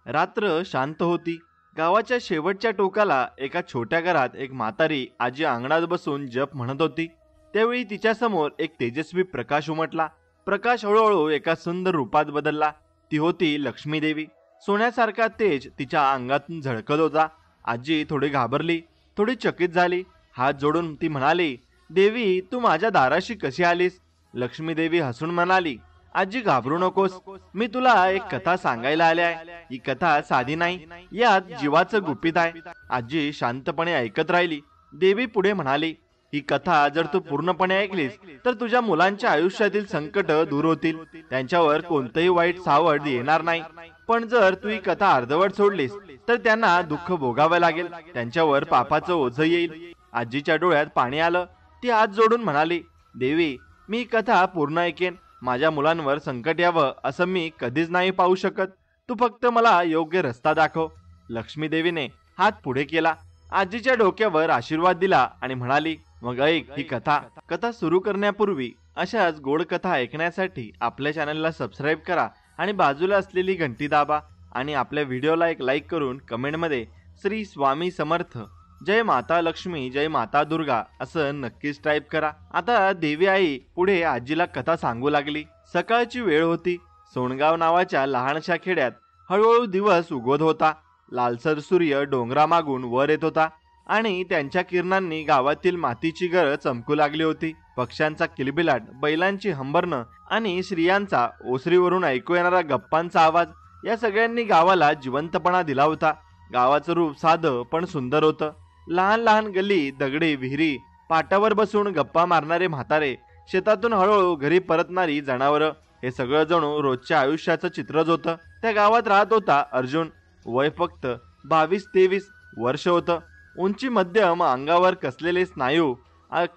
रात्र शांत होती. गावाच्या शेवटच्या टोकाला एका छोट्या घरात एक म्हातारी आजी अंगणात बसून जप म्हणत होती. त्यावेळी तिच्यासमोर एक तेजस्वी प्रकाश उमटला. प्रकाश हळूहळू एका सुंदर रूपात बदलला. ती होती लक्ष्मी देवी. सोन्यासारखा तेज तिच्या अंगातून झळकत होता. आजी थोडी घाबरली, थोडी चकित झाली. हात जोडून ती म्हणाली, देवी तू माझ्या दाराशी कशी आलीस? लक्ष्मी देवी हसून म्हणाली, आजी घाबरू नकोस, मी तुला एक कथा सांगायला आले आहे. ही कथा साधी नाही, यात जीवाचं गुपित आहे. आजी शांतपणे ऐकत राहिली. देवी पुढे म्हणाली, ही कथा जर तू पूर्णपणे ऐकलीस तर तुझ्या मुलांच्या आयुष्यातील संकट दूर होतील. त्यांच्यावर कोणतंही वाईट सावट येणार नाही. पण जर तू ही कथा अर्धवट सोडलीस तर त्यांना दुःख भोगावं लागेल. त्यांच्यावर पापाचं ओझं येईल. आजीच्या डोळ्यात पाणी आलं. ती हात जोडून म्हणाली, देवी मी ही कथा पूर्ण ऐकेन. माझ्या मुलांवर संकट यावं असं मी कधीच नाही पाहू शकत. तू फक्त मला योग्य रस्ता दाखव. लक्ष्मी देवीने हात पुढे केला, आजीच्या डोक्यावर आशीर्वाद दिला आणि म्हणाली, मग ऐक ही कथा. कथा सुरू करण्यापूर्वी अशाच गोड कथा ऐकण्यासाठी आपल्या चॅनलला सबस्क्राईब करा आणि बाजूला असलेली घंटी दाबा आणि आपल्या व्हिडिओला एक लाईक करून कमेंटमध्ये श्री स्वामी समर्थ, जय माता लक्ष्मी, जय माता दुर्गा असं नक्कीच टाईप करा. आता देवी आई पुढे आजीला कथा सांगू लागली. सकाळची वेळ होती. सोनगाव नावाच्या लहानशा खेड्यात हळूहळू दिवस उगवत होता. लालसर सूर्य डोंगरामागून वर येत होता आणि त्यांच्या किरणांनी गावातील मातीची घरं चमकू लागली होती. पक्ष्यांचा किलबिलाट, बैलांची हंबरणं आणि स्त्रियांचा ओसरीवरून ऐकू येणारा गप्पांचा आवाज या सगळ्यांनी गावाला जिवंतपणा दिला होता. गावाचं रूप साधं पण सुंदर होतं. लहान लहान गल्ली, दगडी विहिरी, पाटावर बसून गप्पा मारणारे म्हातारे, शेतातून हळूहळू घरी परतणारी जनावरं, हे सगळं जणू रोजच्या आयुष्याचं चित्रच होतं. त्या गावात राहत होता अर्जुन. वय फक्त 22-23 वर्ष होतं. उंची मध्यम, अंगावर कसलेले स्नायू,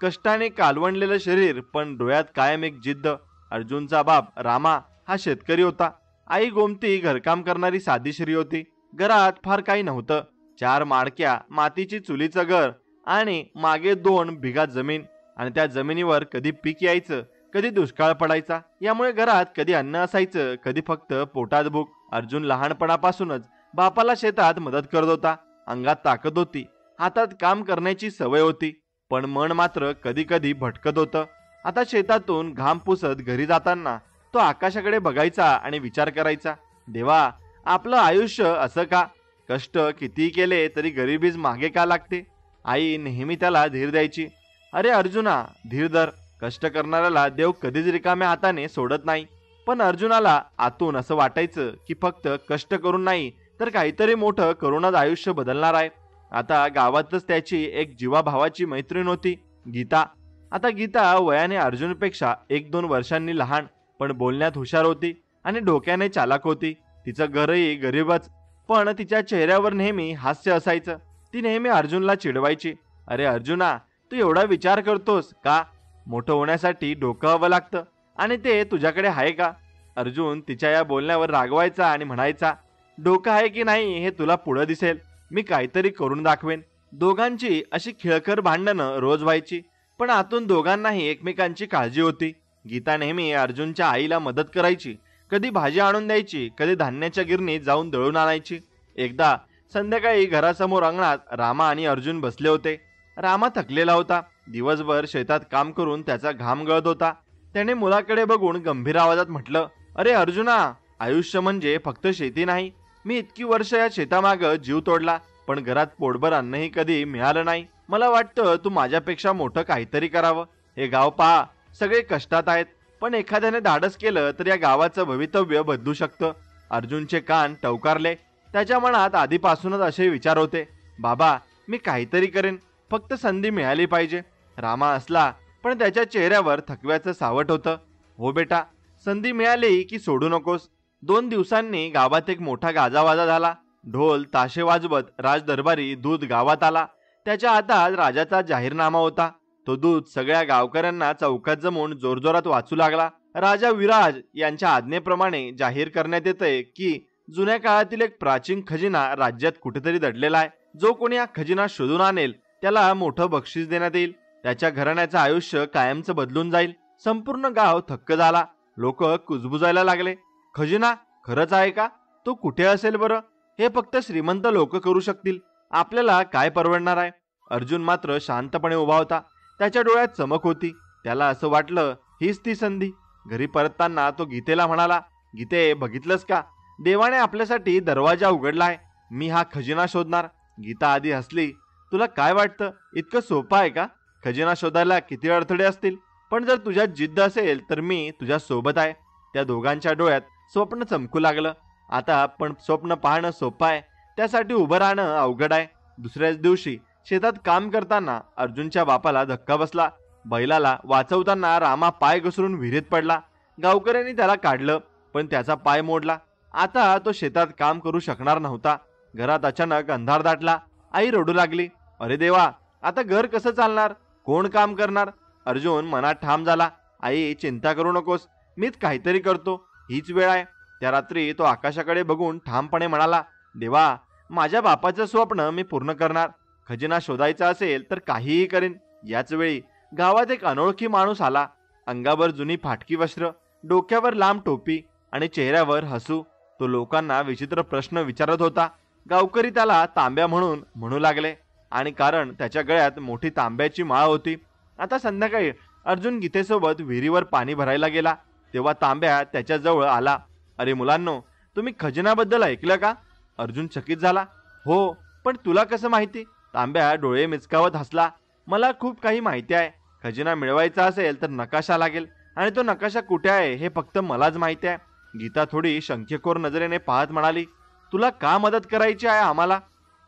कष्टाने कालवणलेलं शरीर, पण डोळ्यात कायम एक जिद्द. अर्जुनचा बाप रामा हा शेतकरी होता. आई गोमती घरकाम करणारी साधी स्त्री होती. घरात फार काही नव्हतं. 4 माडक्या, मातीची चुलीचं घर आणि मागे 2 बिघा जमीन. आणि त्या जमिनीवर कधी पीक यायचं, कधी दुष्काळ पडायचा. यामुळे घरात कधी अन्न असायचं, कधी फक्त पोटात भूक. अर्जुन लहानपणापासूनच बापाला शेतात मदत करत होता. अंगात ताकद होती, हातात काम करण्याची सवय होती, पण मन मात्र कधी कधी भटकत होतं. आता शेतातून घाम पुसत घरी जाताना तो आकाशाकडे बघायचा आणि विचार करायचा, देवा आपलं आयुष्य असं का? कष्ट किती केले तरी गरिबीच मागे का लागते? आई नेहमी त्याला धीर द्यायची. अरे अर्जुना, धीर धर. कष्ट करणाऱ्याला देव कधीच रिकाम्या हाताने सोडत नाही. पण अर्जुनाला आतून असं वाटायचं की फक्त कष्ट करून नाही तर काहीतरी मोठं करूनच आयुष्य बदलणार आहे. आता गावातच त्याची एक जीवाभावाची मैत्रीण होती, गीता. आता गीता वयाने अर्जुनपेक्षा 1-2 वर्षांनी लहान, पण बोलण्यात हुशार होती आणि डोक्याने चालाक होती. तिचं घरही गरीबच, पण तिच्या चेहऱ्यावर नेहमी हास्य असायचं. ती नेहमी अर्जुनला चिडवायची, अरे अर्जुना तू एवढा विचार करतोस का? मोठं होण्यासाठी डोकं हवं लागतं आणि ते तुझ्याकडे आहे का? अर्जुन तिच्या या बोलण्यावर रागवायचा आणि म्हणायचा, डोकं आहे की नाही हे तुला पुढं दिसेल, मी काहीतरी करून दाखवेन. दोघांची अशी खिळखर भांडणं रोज व्हायची, पण आतून दोघांनाही एकमेकांची काळजी होती. गीता नेहमी अर्जुनच्या आईला मदत करायची. कधी भाजी आणून द्यायची, कधी धान्याच्या गिरणीत जाऊन दळून आणायची. एकदा संध्याकाळी घरासमोर अंगणात रामा आणि अर्जुन बसले होते. रामा थकलेला होता. दिवसभर शेतात काम करून त्याचा घाम गळत होता. त्याने मुलाकडे बघून गंभीर आवाजात म्हटलं, अरे अर्जुना, आयुष्य म्हणजे फक्त शेती नाही. मी इतकी वर्ष या शेतामागं जीव तोडला, पण घरात पोटभर अन्नही कधी मिळालं नाही. मला वाटतं तू माझ्यापेक्षा मोठं काहीतरी करावं. हे गाव पहा, सगळे कष्टात आहेत, पण एखाद्याने धाडस केलं तर या गावाचं भवितव्य बदलू शकतं. अर्जुनचे कान टवकारले. त्याच्या मनात आधीपासूनच असे विचार होते, बाबा मी काहीतरी करेन, फक्त संधी मिळाली पाहिजे. रामा असला, पण त्याच्या चेहऱ्यावर थकव्याचं सावट होतं. हो बेटा, संधी मिळाली की सोडू नकोस. 2 दिवसांनी गावात एक मोठा गाजावाजा झाला. ढोल ताशे वाजवत राजदरबारी दूत गावात आला. त्याच्या हातात राजाचा जाहीरनामा होता. तो दूत सगळ्या गावकऱ्यांना चौकात जमून जोरजोरात वाचू लागला. राजा विराज यांच्या आज्ञेप्रमाणे जाहीर करण्यात येतंय की जुन्या काळातील एक प्राचीन खजिना राज्यात कुठेतरी दडलेला आहे. जो कोणी हा खजिना शोधून आणेल त्याला मोठं बक्षीस देण्यात येईल. त्याच्या घराण्याचं आयुष्य कायमचं बदलून जाईल. संपूर्ण गाव थक्क झाला. लोक कुजबुजायला लागले, खजिना खरंच आहे का? तो कुठे असेल बरं? हे फक्त श्रीमंत लोक करू शकतील, आपल्याला काय परवडणार आहे? अर्जुन मात्र शांतपणे उभा होता. त्याच्या डोळ्यात चमक होती. त्याला असं वाटलं हीच ती संधी. घरी परतताना तो गीतेला म्हणाला, गीते, बघितलंस का, देवाने आपल्यासाठी दरवाजा उघडलाय. मी हा खजिना शोधणार. गीता आधी हसली. तुला काय वाटतं, इतकं सोपं आहे का? खजिना शोधायला किती अडथळे असतील, पण जर तुझ्यात जिद्द असेल तर मी तुझ्या सोबत आहे. त्या दोघांच्या डोळ्यात स्वप्न चमकू लागलं. आता पण स्वप्न पाहणं सोपं आहे, त्यासाठी उभं राहणं अवघड आहे. दुसऱ्याच दिवशी शेतात काम करताना अर्जुनच्या बापाला धक्का बसला. बैलाला वाचवताना रामा पाय घसरून विहिरीत पडला. गावकऱ्यांनी त्याला काढलं, पण त्याचा पाय मोडला. आता तो शेतात काम करू शकणार नव्हता. घरात अचानक अंधार दाटला. आई रडू लागली. अरे देवा, आता घर कसं चालणार? कोण काम करणार? अर्जुन मनात ठाम झाला. आई, चिंता करू नकोस, मीच काहीतरी करतो, हीच वेळ आहे. त्या रात्री तो आकाशाकडे बघून ठामपणे म्हणाला, देवा, माझ्या बापाचं स्वप्न मी पूर्ण करणार. खजिना शोधायचा असेल तर काहीही करेन. याच वेळी गावात एक अनोळखी माणूस आला. अंगावर जुनी फाटकी वस्त्र, डोक्यावर लांब टोपी आणि चेहऱ्यावर हसू. तो लोकांना विचित्र प्रश्न विचारत होता. गावकरी त्याला तांब्या म्हणून म्हणू लागले, आणि कारण त्याच्या गळ्यात मोठी तांब्याची माळ होती. आता संध्याकाळी अर्जुन गीतेसोबत विहिरीवर पाणी भरायला गेला, तेव्हा तांब्या त्याच्या जवळ आला. अरे मुलांनो, तुम्ही खजिनाबद्दल ऐकलं का? अर्जुन चकित झाला. हो, पण तुला कसं माहिती? तांब्या डोळे मिचकावत हसला. मला खूप काही माहिती आहे. खजिना मिळवायचा असेल तर नकाशा लागेल, आणि तो नकाशा कुठे आहे हे फक्त मलाच माहिती आहे. गीता थोडी शंकेखोर नजरेने पाहत म्हणाली, तुला का मदत करायची आहे आम्हाला?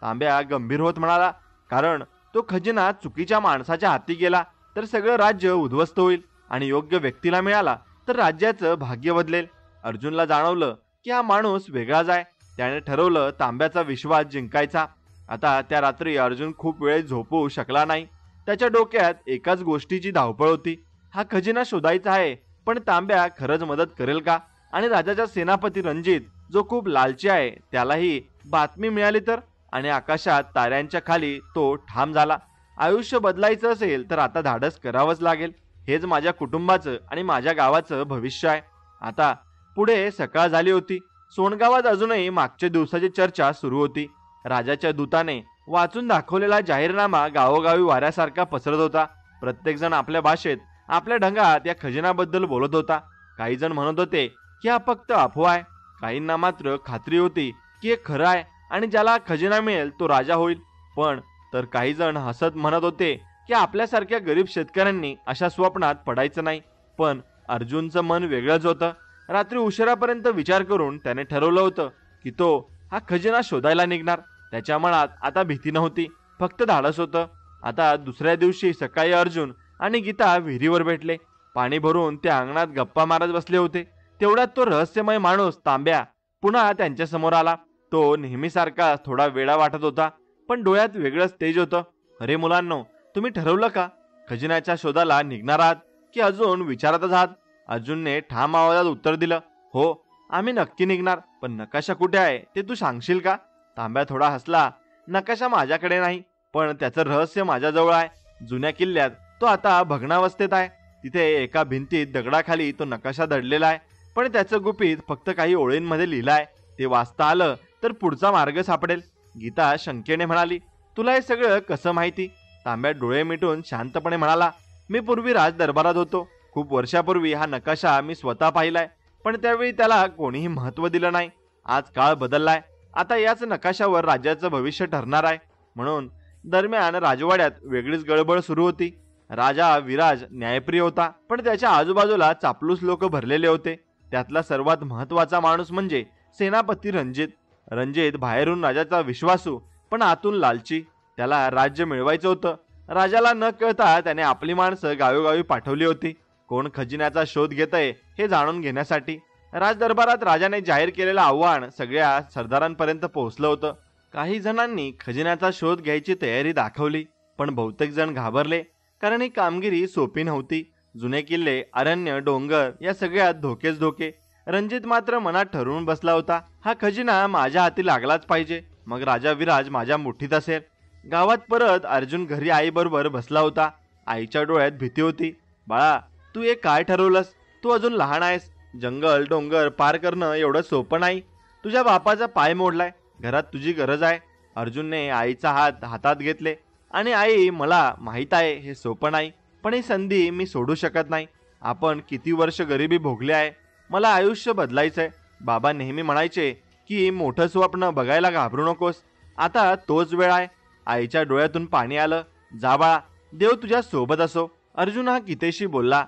तांब्या गंभीर होत म्हणाला, कारण तो खजिना चुकीच्या माणसाच्या हाती गेला तर सगळं राज्य उद्ध्वस्त होईल, आणि योग्य व्यक्तीला मिळाला तर राज्याचं भाग्य बदलेल. अर्जुनला जाणवलं की हा माणूस वेगळाच आहे. त्याने ठरवलं तांब्याचा विश्वास जिंकायचा. आता त्या रात्री अर्जुन खूप वेळ झोपू शकला नाही. त्याच्या डोक्यात एकाच गोष्टीची धावपळ होती. हा खजिना शोधायचा आहे, पण तांब्या खरंच मदत करेल का? आणि राजाचा सेनापती रणजित, जो खूप लालची आहे, त्यालाही बातमी मिळाली तर? आणि आकाशात ताऱ्यांच्या खाली तो ठाम झाला. आयुष्य बदलायचं असेल तर आता धाडस करावंच लागेल. हेच माझ्या कुटुंबाचं आणि माझ्या गावाचं भविष्य आहे. आता पुढे सकाळ झाली होती. सोनगावात अजूनही मागच्या दिवसाची चर्चा सुरू होती. राजाच्या दूताने वाचून दाखवलेला जाहीरनामा गावोगावी वाऱ्यासारखा पसरत होता. प्रत्येकजण आपल्या भाषेत, आपल्या ढंगात या खजिन्याबद्दल बोलत होता. काही जण म्हणत होते की हा फक्त अफवा आहे. काहींना मात्र खात्री होती की हे खरं आहे, आणि ज्याला खजिना मिळेल तो राजा होईल. पण तर काही जण हसत म्हणत होते की आपल्यासारख्या गरीब शेतकऱ्यांनी अशा स्वप्नात पडायचं नाही. पण अर्जुनचं मन वेगळंच होतं. रात्री उशिरापर्यंत विचार करून त्याने ठरवलं होतं की तो हा खजिना शोधायला निघणार. त्याच्या मनात आता भीती नव्हती, फक्त धाडस होतं. आता दुसऱ्या दिवशी सकाळी अर्जुन आणि गीता विहिरीवर भेटले. पाणी भरून ते अंगणात गप्पा मारत बसले होते. तेवढ्यात तो रहस्यमय माणूस तांब्या पुन्हा त्यांच्या समोर आला. तो नेहमीसारखा थोडा वेडा वाटत होता, पण डोळ्यात वेगळंच तेज होतं. अरे मुलांनो, तुम्ही ठरवलं का? खजिन्याच्या शोधाला निघणार आहात की अजून विचारतच आहात? अर्जुनने ठाम आवाजात उत्तर दिलं, हो, आम्ही नक्की निघणार. पण नकाशा कुठे आहे ते तू सांगशील का? तांब्या थोडा हसला. नकाशा माझ्याकडे नाही, पण त्याचं रहस्य माझ्याजवळ आहे. जुन्या किल्ल्यात तो आता भग्नावस्थेत आहे. तिथे एका भिंतीत दगडाखाली तो नकाशा दडलेला आहे, पण त्याचं गुपित फक्त काही ओळींमध्ये लिहिलं आहे. ते वाचता आलं तर पुढचा मार्ग सापडेल. गीता शंकेने म्हणाली, तुला हे सगळं कसं माहिती? तांब्या डोळे मिटून शांतपणे म्हणाला, मी पूर्वी राज दरबारात होतो. खूप वर्षापूर्वी हा नकाशा मी स्वतः पाहिलाय, पण त्यावेळी त्याला कोणीही महत्त्व दिलं नाही. आज काळ बदललाय. आता याच नकाशावर राज्याचं भविष्य ठरणार आहे. म्हणून दरम्यान राजवाड्यात वेगळीच गडबड सुरू होती. राजा विराज न्यायप्रिय होता, पण त्याच्या आजूबाजूला चापलूस लोक भरलेले होते. त्यातला सर्वात महत्त्वाचा माणूस म्हणजे सेनापती रणजित. रणजित बाहेरून राजाचा विश्वासू, पण आतून लालची. त्याला राज्य मिळवायचं होतं. राजाला न कळता त्याने आपली माणसं गावोगावी पाठवली होती, कोण खजिन्याचा शोध घेतय हे जाणून घेण्यासाठी. राजदरबारात राजाने जाहीर केलेलं आव्हान सगळ्या सरदारांपर्यंत पोहोचलं होतं. काही जणांनी खजिन्याचा शोध घ्यायची तयारी दाखवली, पण बहुतेक जण घाबरले, कारण ही कामगिरी सोपी नव्हती. जुने किल्ले, अरण्य, डोंगर या सगळ्यात धोकेच धोके. रणजित मात्र मनात ठरवून बसला होता, हा खजिना माझ्या हाती लागलाच पाहिजे, मग राजा विराज माझ्या मुठीत असेल. गावात परत अर्जुन घरी आईबरोबर बसला होता. आईच्या डोळ्यात भीती होती. बाळा, तू हे काय ठरवलंस? तू अजून लहान आहेस. जंगल डोंगर पार करणं एवढं सोपं नाही. तुझ्या बापाचा पाय मोडलाय, घरात तुझी गरज आहे. अर्जुनने आईचा हात हातात घेतले आणि आई, मला माहीत आहे हे सोपं नाही, पण ही संधी मी सोडू शकत नाही. आपण किती वर्ष गरिबी भोगली आहे. मला आयुष्य बदलायचंय. बाबा नेहमी म्हणायचे की मोठं स्वप्न बघायला घाबरू नकोस. आता तोच वेळ आहे. आईच्या डोळ्यातून पाणी आलं. जा बाळा, देव तुझ्या सोबत असो. अर्जुन हा गीतेशी बोलला.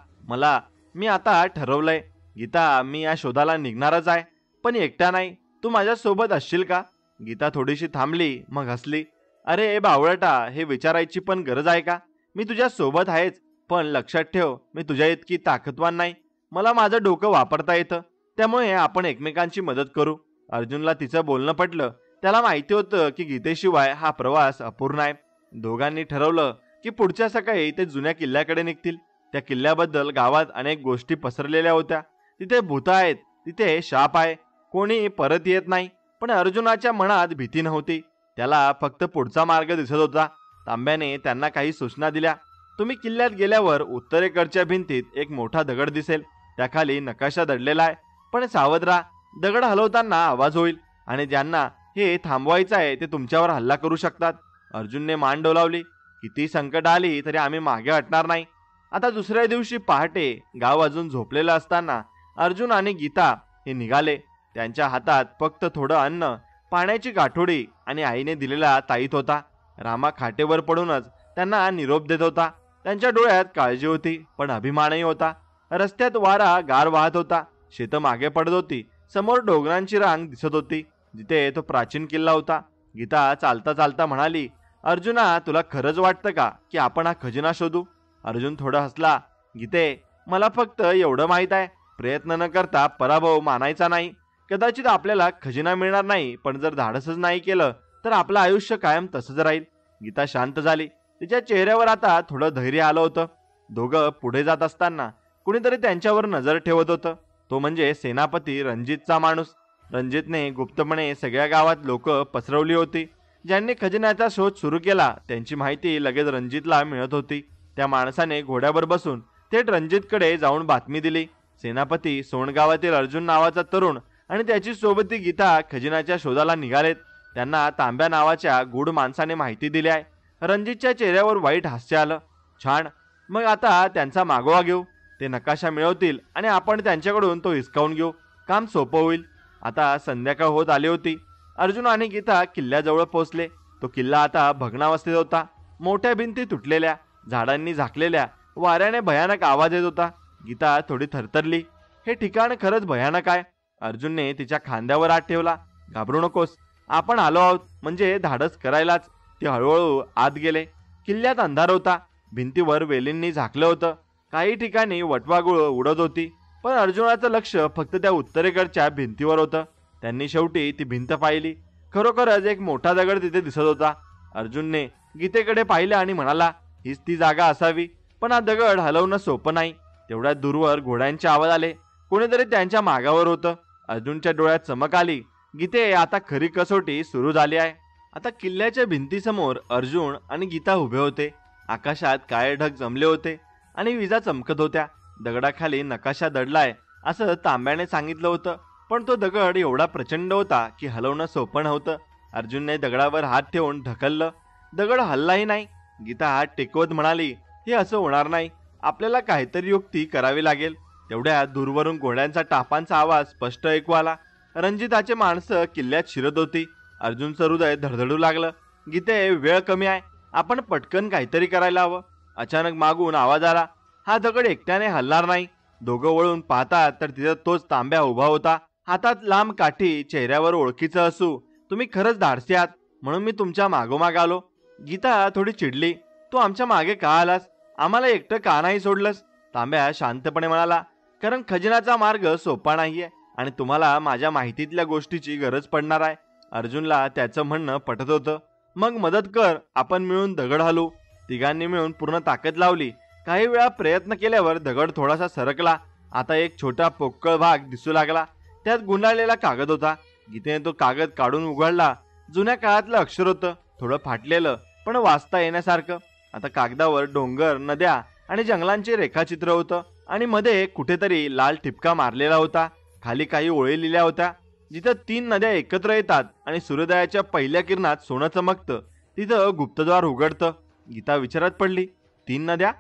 मी आता ठरवलंय गीता, मी या शोधाला निघणारच आहे, पण एकटा नाही. तू माझ्या सोबत असशील का? गीता थोडीशी थांबली, मग हसली. अरे बावळटा, हे विचारायची पण गरज आहे का? मी तुझ्या सोबत आहेच, पण लक्षात ठेव, मी तुझ्या इतकी ताकदवान नाही. मला माझं डोकं वापरता येतं, त्यामुळे आपण एकमेकांची मदत करू. अर्जुनला तिचं बोलणं पटलं. त्याला माहिती होतं की गीतेशिवाय हा प्रवास अपूर्ण आहे. दोघांनी ठरवलं की पुढच्या सकाळी ते जुन्या किल्ल्याकडे निघतील. त्या किल्ल्याबद्दल गावात अनेक गोष्टी पसरलेल्या होत्या. तिथे भूत आहेत, तिथे शाप आहे, कोणी परत येत नाही. पण अर्जुनाच्या मनात भीती नव्हती. त्याला फक्त पुढचा मार्ग दिसत होता. तांब्याने त्यांना काही सूचना दिल्या. तुम्ही किल्ल्यात गेल्यावर उत्तरेकडच्या भिंतीत एक मोठा दगड दिसेल. त्याखाली नकाशा दडलेला आहे, पण सावध राहा. दगड हलवताना आवाज होईल आणि ज्यांना हे थांबवायचं आहे ते तुमच्यावर हल्ला करू शकतात. अर्जुनने मान डोलावली. किती संकट आली तरी आम्ही मागे हटणार नाही. आता दुसऱ्या दिवशी पहाटे गाव अजून झोपलेलं असताना अर्जुन आणि गीता हे निघाले. त्यांच्या हातात फक्त थोडं अन्न, पाण्याची गाठोडी आणि आईने दिलेला ताईत होता. रामा खाटेवर पडूनच त्यांना निरोप देत होता. त्यांच्या डोळ्यात काळजी होती, पण अभिमानही होता. रस्त्यात वारा गार वाहत होता. शेतं मागे पडत होती. समोर डोंगरांची रांग दिसत होती, जिथे तो प्राचीन किल्ला होता. गीता चालता चालता म्हणाली, अर्जुना, तुला खरंच वाटतं का की आपण हा खजिना शोधू? अर्जुन थोडं हसला. गीते, मला फक्त एवढं माहित आहे, प्रयत्न न करता पराभव मानायचा नाही. कदाचित आपल्याला खजिना मिळणार नाही, पण जर धाडसच नाही केलं तर आपलं आयुष्य कायम तसंच राहील. गीता शांत झाली. तिच्या चेहऱ्यावर आता थोडं धैर्य आलं होतं. दोघं पुढे जात असताना कुणीतरी त्यांच्यावर नजर ठेवत होतं. तो म्हणजे सेनापती रणजितचा माणूस. रणजितने गुप्तपणे सगळ्या गावात लोक पसरवली होती. ज्यांनी खजिन्याचा शोध सुरू केला त्यांची माहिती लगेच रणजितला मिळत होती. त्या माणसाने घोड्यावर बसून थेट रणजितकडे जाऊन बातमी दिली. सेनापती सोनगावातील अर्जुन नावाचा तरुण आणि त्याची सोबती गीता खजिन्याच्या शोधाला निघालेत. त्यांना तांब्या नावाच्या गूढ माणसाने माहिती दिली आहे. रणजितच्या चेहऱ्यावर वाईट हास्य आलं. छान, मग आता त्यांचा मागोवा घेऊ. ते नकाशा मिळवतील आणि आपण त्यांच्याकडून तो हिसकावून घेऊ. काम सोपं होईल. आता संध्याकाळ होत आली होती. अर्जुन आणि गीता किल्ल्याजवळ पोहोचले. तो किल्ला आता भग्नावस्थेत होता. मोठ्या भिंती तुटलेल्या, झाडांनी झाकलेल्या, वाऱ्याने भयानक आवाज येत होता. गीता थोडी थरथरली. हे ठिकाण खरंच भयानक आहे. अर्जुनने तिच्या खांद्यावर हात ठेवला. घाबरू नकोस, आपण आलो आहोत म्हणजे धाडस करायलाच. ते हळूहळू आत गेले. किल्ल्यात अंधार होता. भिंतीवर वेलींनी झाकलं होतं. काही ठिकाणी वटवाघूळ उडत होती, पण अर्जुनाचं लक्ष फक्त त्या उत्तरेकडच्या भिंतीवर होतं. त्यांनी शेवटी ती भिंत पाहिली. खरोखरच एक मोठा दगड तिथे दिसत होता. अर्जुनने गीतेकडे पाहिलं आणि म्हणाला, हीच ती जागा असावी, पण हा दगड हलवणं सोपं नाही. तेवढ्या दूरवर घोड्यांचे आवाज आले. कोणीतरी त्यांच्या मागावर होतं. अर्जुनच्या डोळ्यात चमक आली. गीते, आता खरी कसोटी सुरू झाली आहे. आता किल्ल्याच्या भिंतीसमोर अर्जुन आणि गीता उभे होते. आकाशात काळे ढग जमले होते आणि विजा चमकत होत्या. दगडाखाली नकाशा दडलाय असं तांब्याने सांगितलं होतं, पण तो दगड एवढा प्रचंड होता की हलवणं सोपं नव्हतं. अर्जुनने दगडावर हात ठेवून ढकललं. दगड हललाही नाही. गीता हात टेकवत म्हणाली, हे असं होणार नाही. आपल्याला काहीतरी युक्ती करावी लागेल. तेवढ्या दूरवरून घोड्यांचा टापांचा आवाज स्पष्ट ऐकू आला. रणजिताचे माणसं किल्ल्यात शिरत होती. अर्जुनचं हृदय धडधडू लागलं. गीते, वेळ कमी आहे, आपण पटकन काहीतरी करायला हवं. अचानक मागून आवाज आला. हा दगड एकट्याने हलणार नाही. दोघं वळून पाहतात तर तिथं तोच तांब्या उभा होता. हातात लांब काठी, चेहऱ्यावर ओळखीचं असू. तुम्ही खरंच धाडसी आहात, म्हणून मी तुमच्या मागोमाग आलो. गीता थोडी चिडली. तू आमच्या मागे का आलास? आम्हाला एकटं का नाही सोडलंस? तांब्या शांतपणे म्हणाला, कारण खजिनाचा मार्ग सोपा नाहीये आणि तुम्हाला माझ्या माहितीतल्या गोष्टीची गरज पडणार आहे. अर्जुनला त्याचं म्हणणं पटत होतं. मग मदत कर, आपण मिळून दगड हलवू. तिघांनी मिळून पूर्ण ताकद लावली. काही वेळा प्रयत्न केल्यावर दगड थोडासा सरकला. आता एक छोटा पोकळ भाग दिसू लागला. त्यात गुंडाळलेला कागद होता. गीतेने तो कागद काढून उघडला. जुन्या काळातलं अक्षर होतं, थोडं फाटलेलं पण वाचता येण्यासारखं. आता कागदावर डोंगर, नद्या आणि जंगलांचे रेखाचित्र होतं आणि मध्ये कुठेतरी लाल ठिपका मारलेला होता. खाली काही ओळी लिहिल्या होत्या. जिथं 3 नद्या एकत्र येतात आणि सूर्योदयाच्या पहिल्या किरणात सोनं चमकतं तिथं गुप्तद्वार उघडतं. गीता विचारात पडली, 3 नद्या?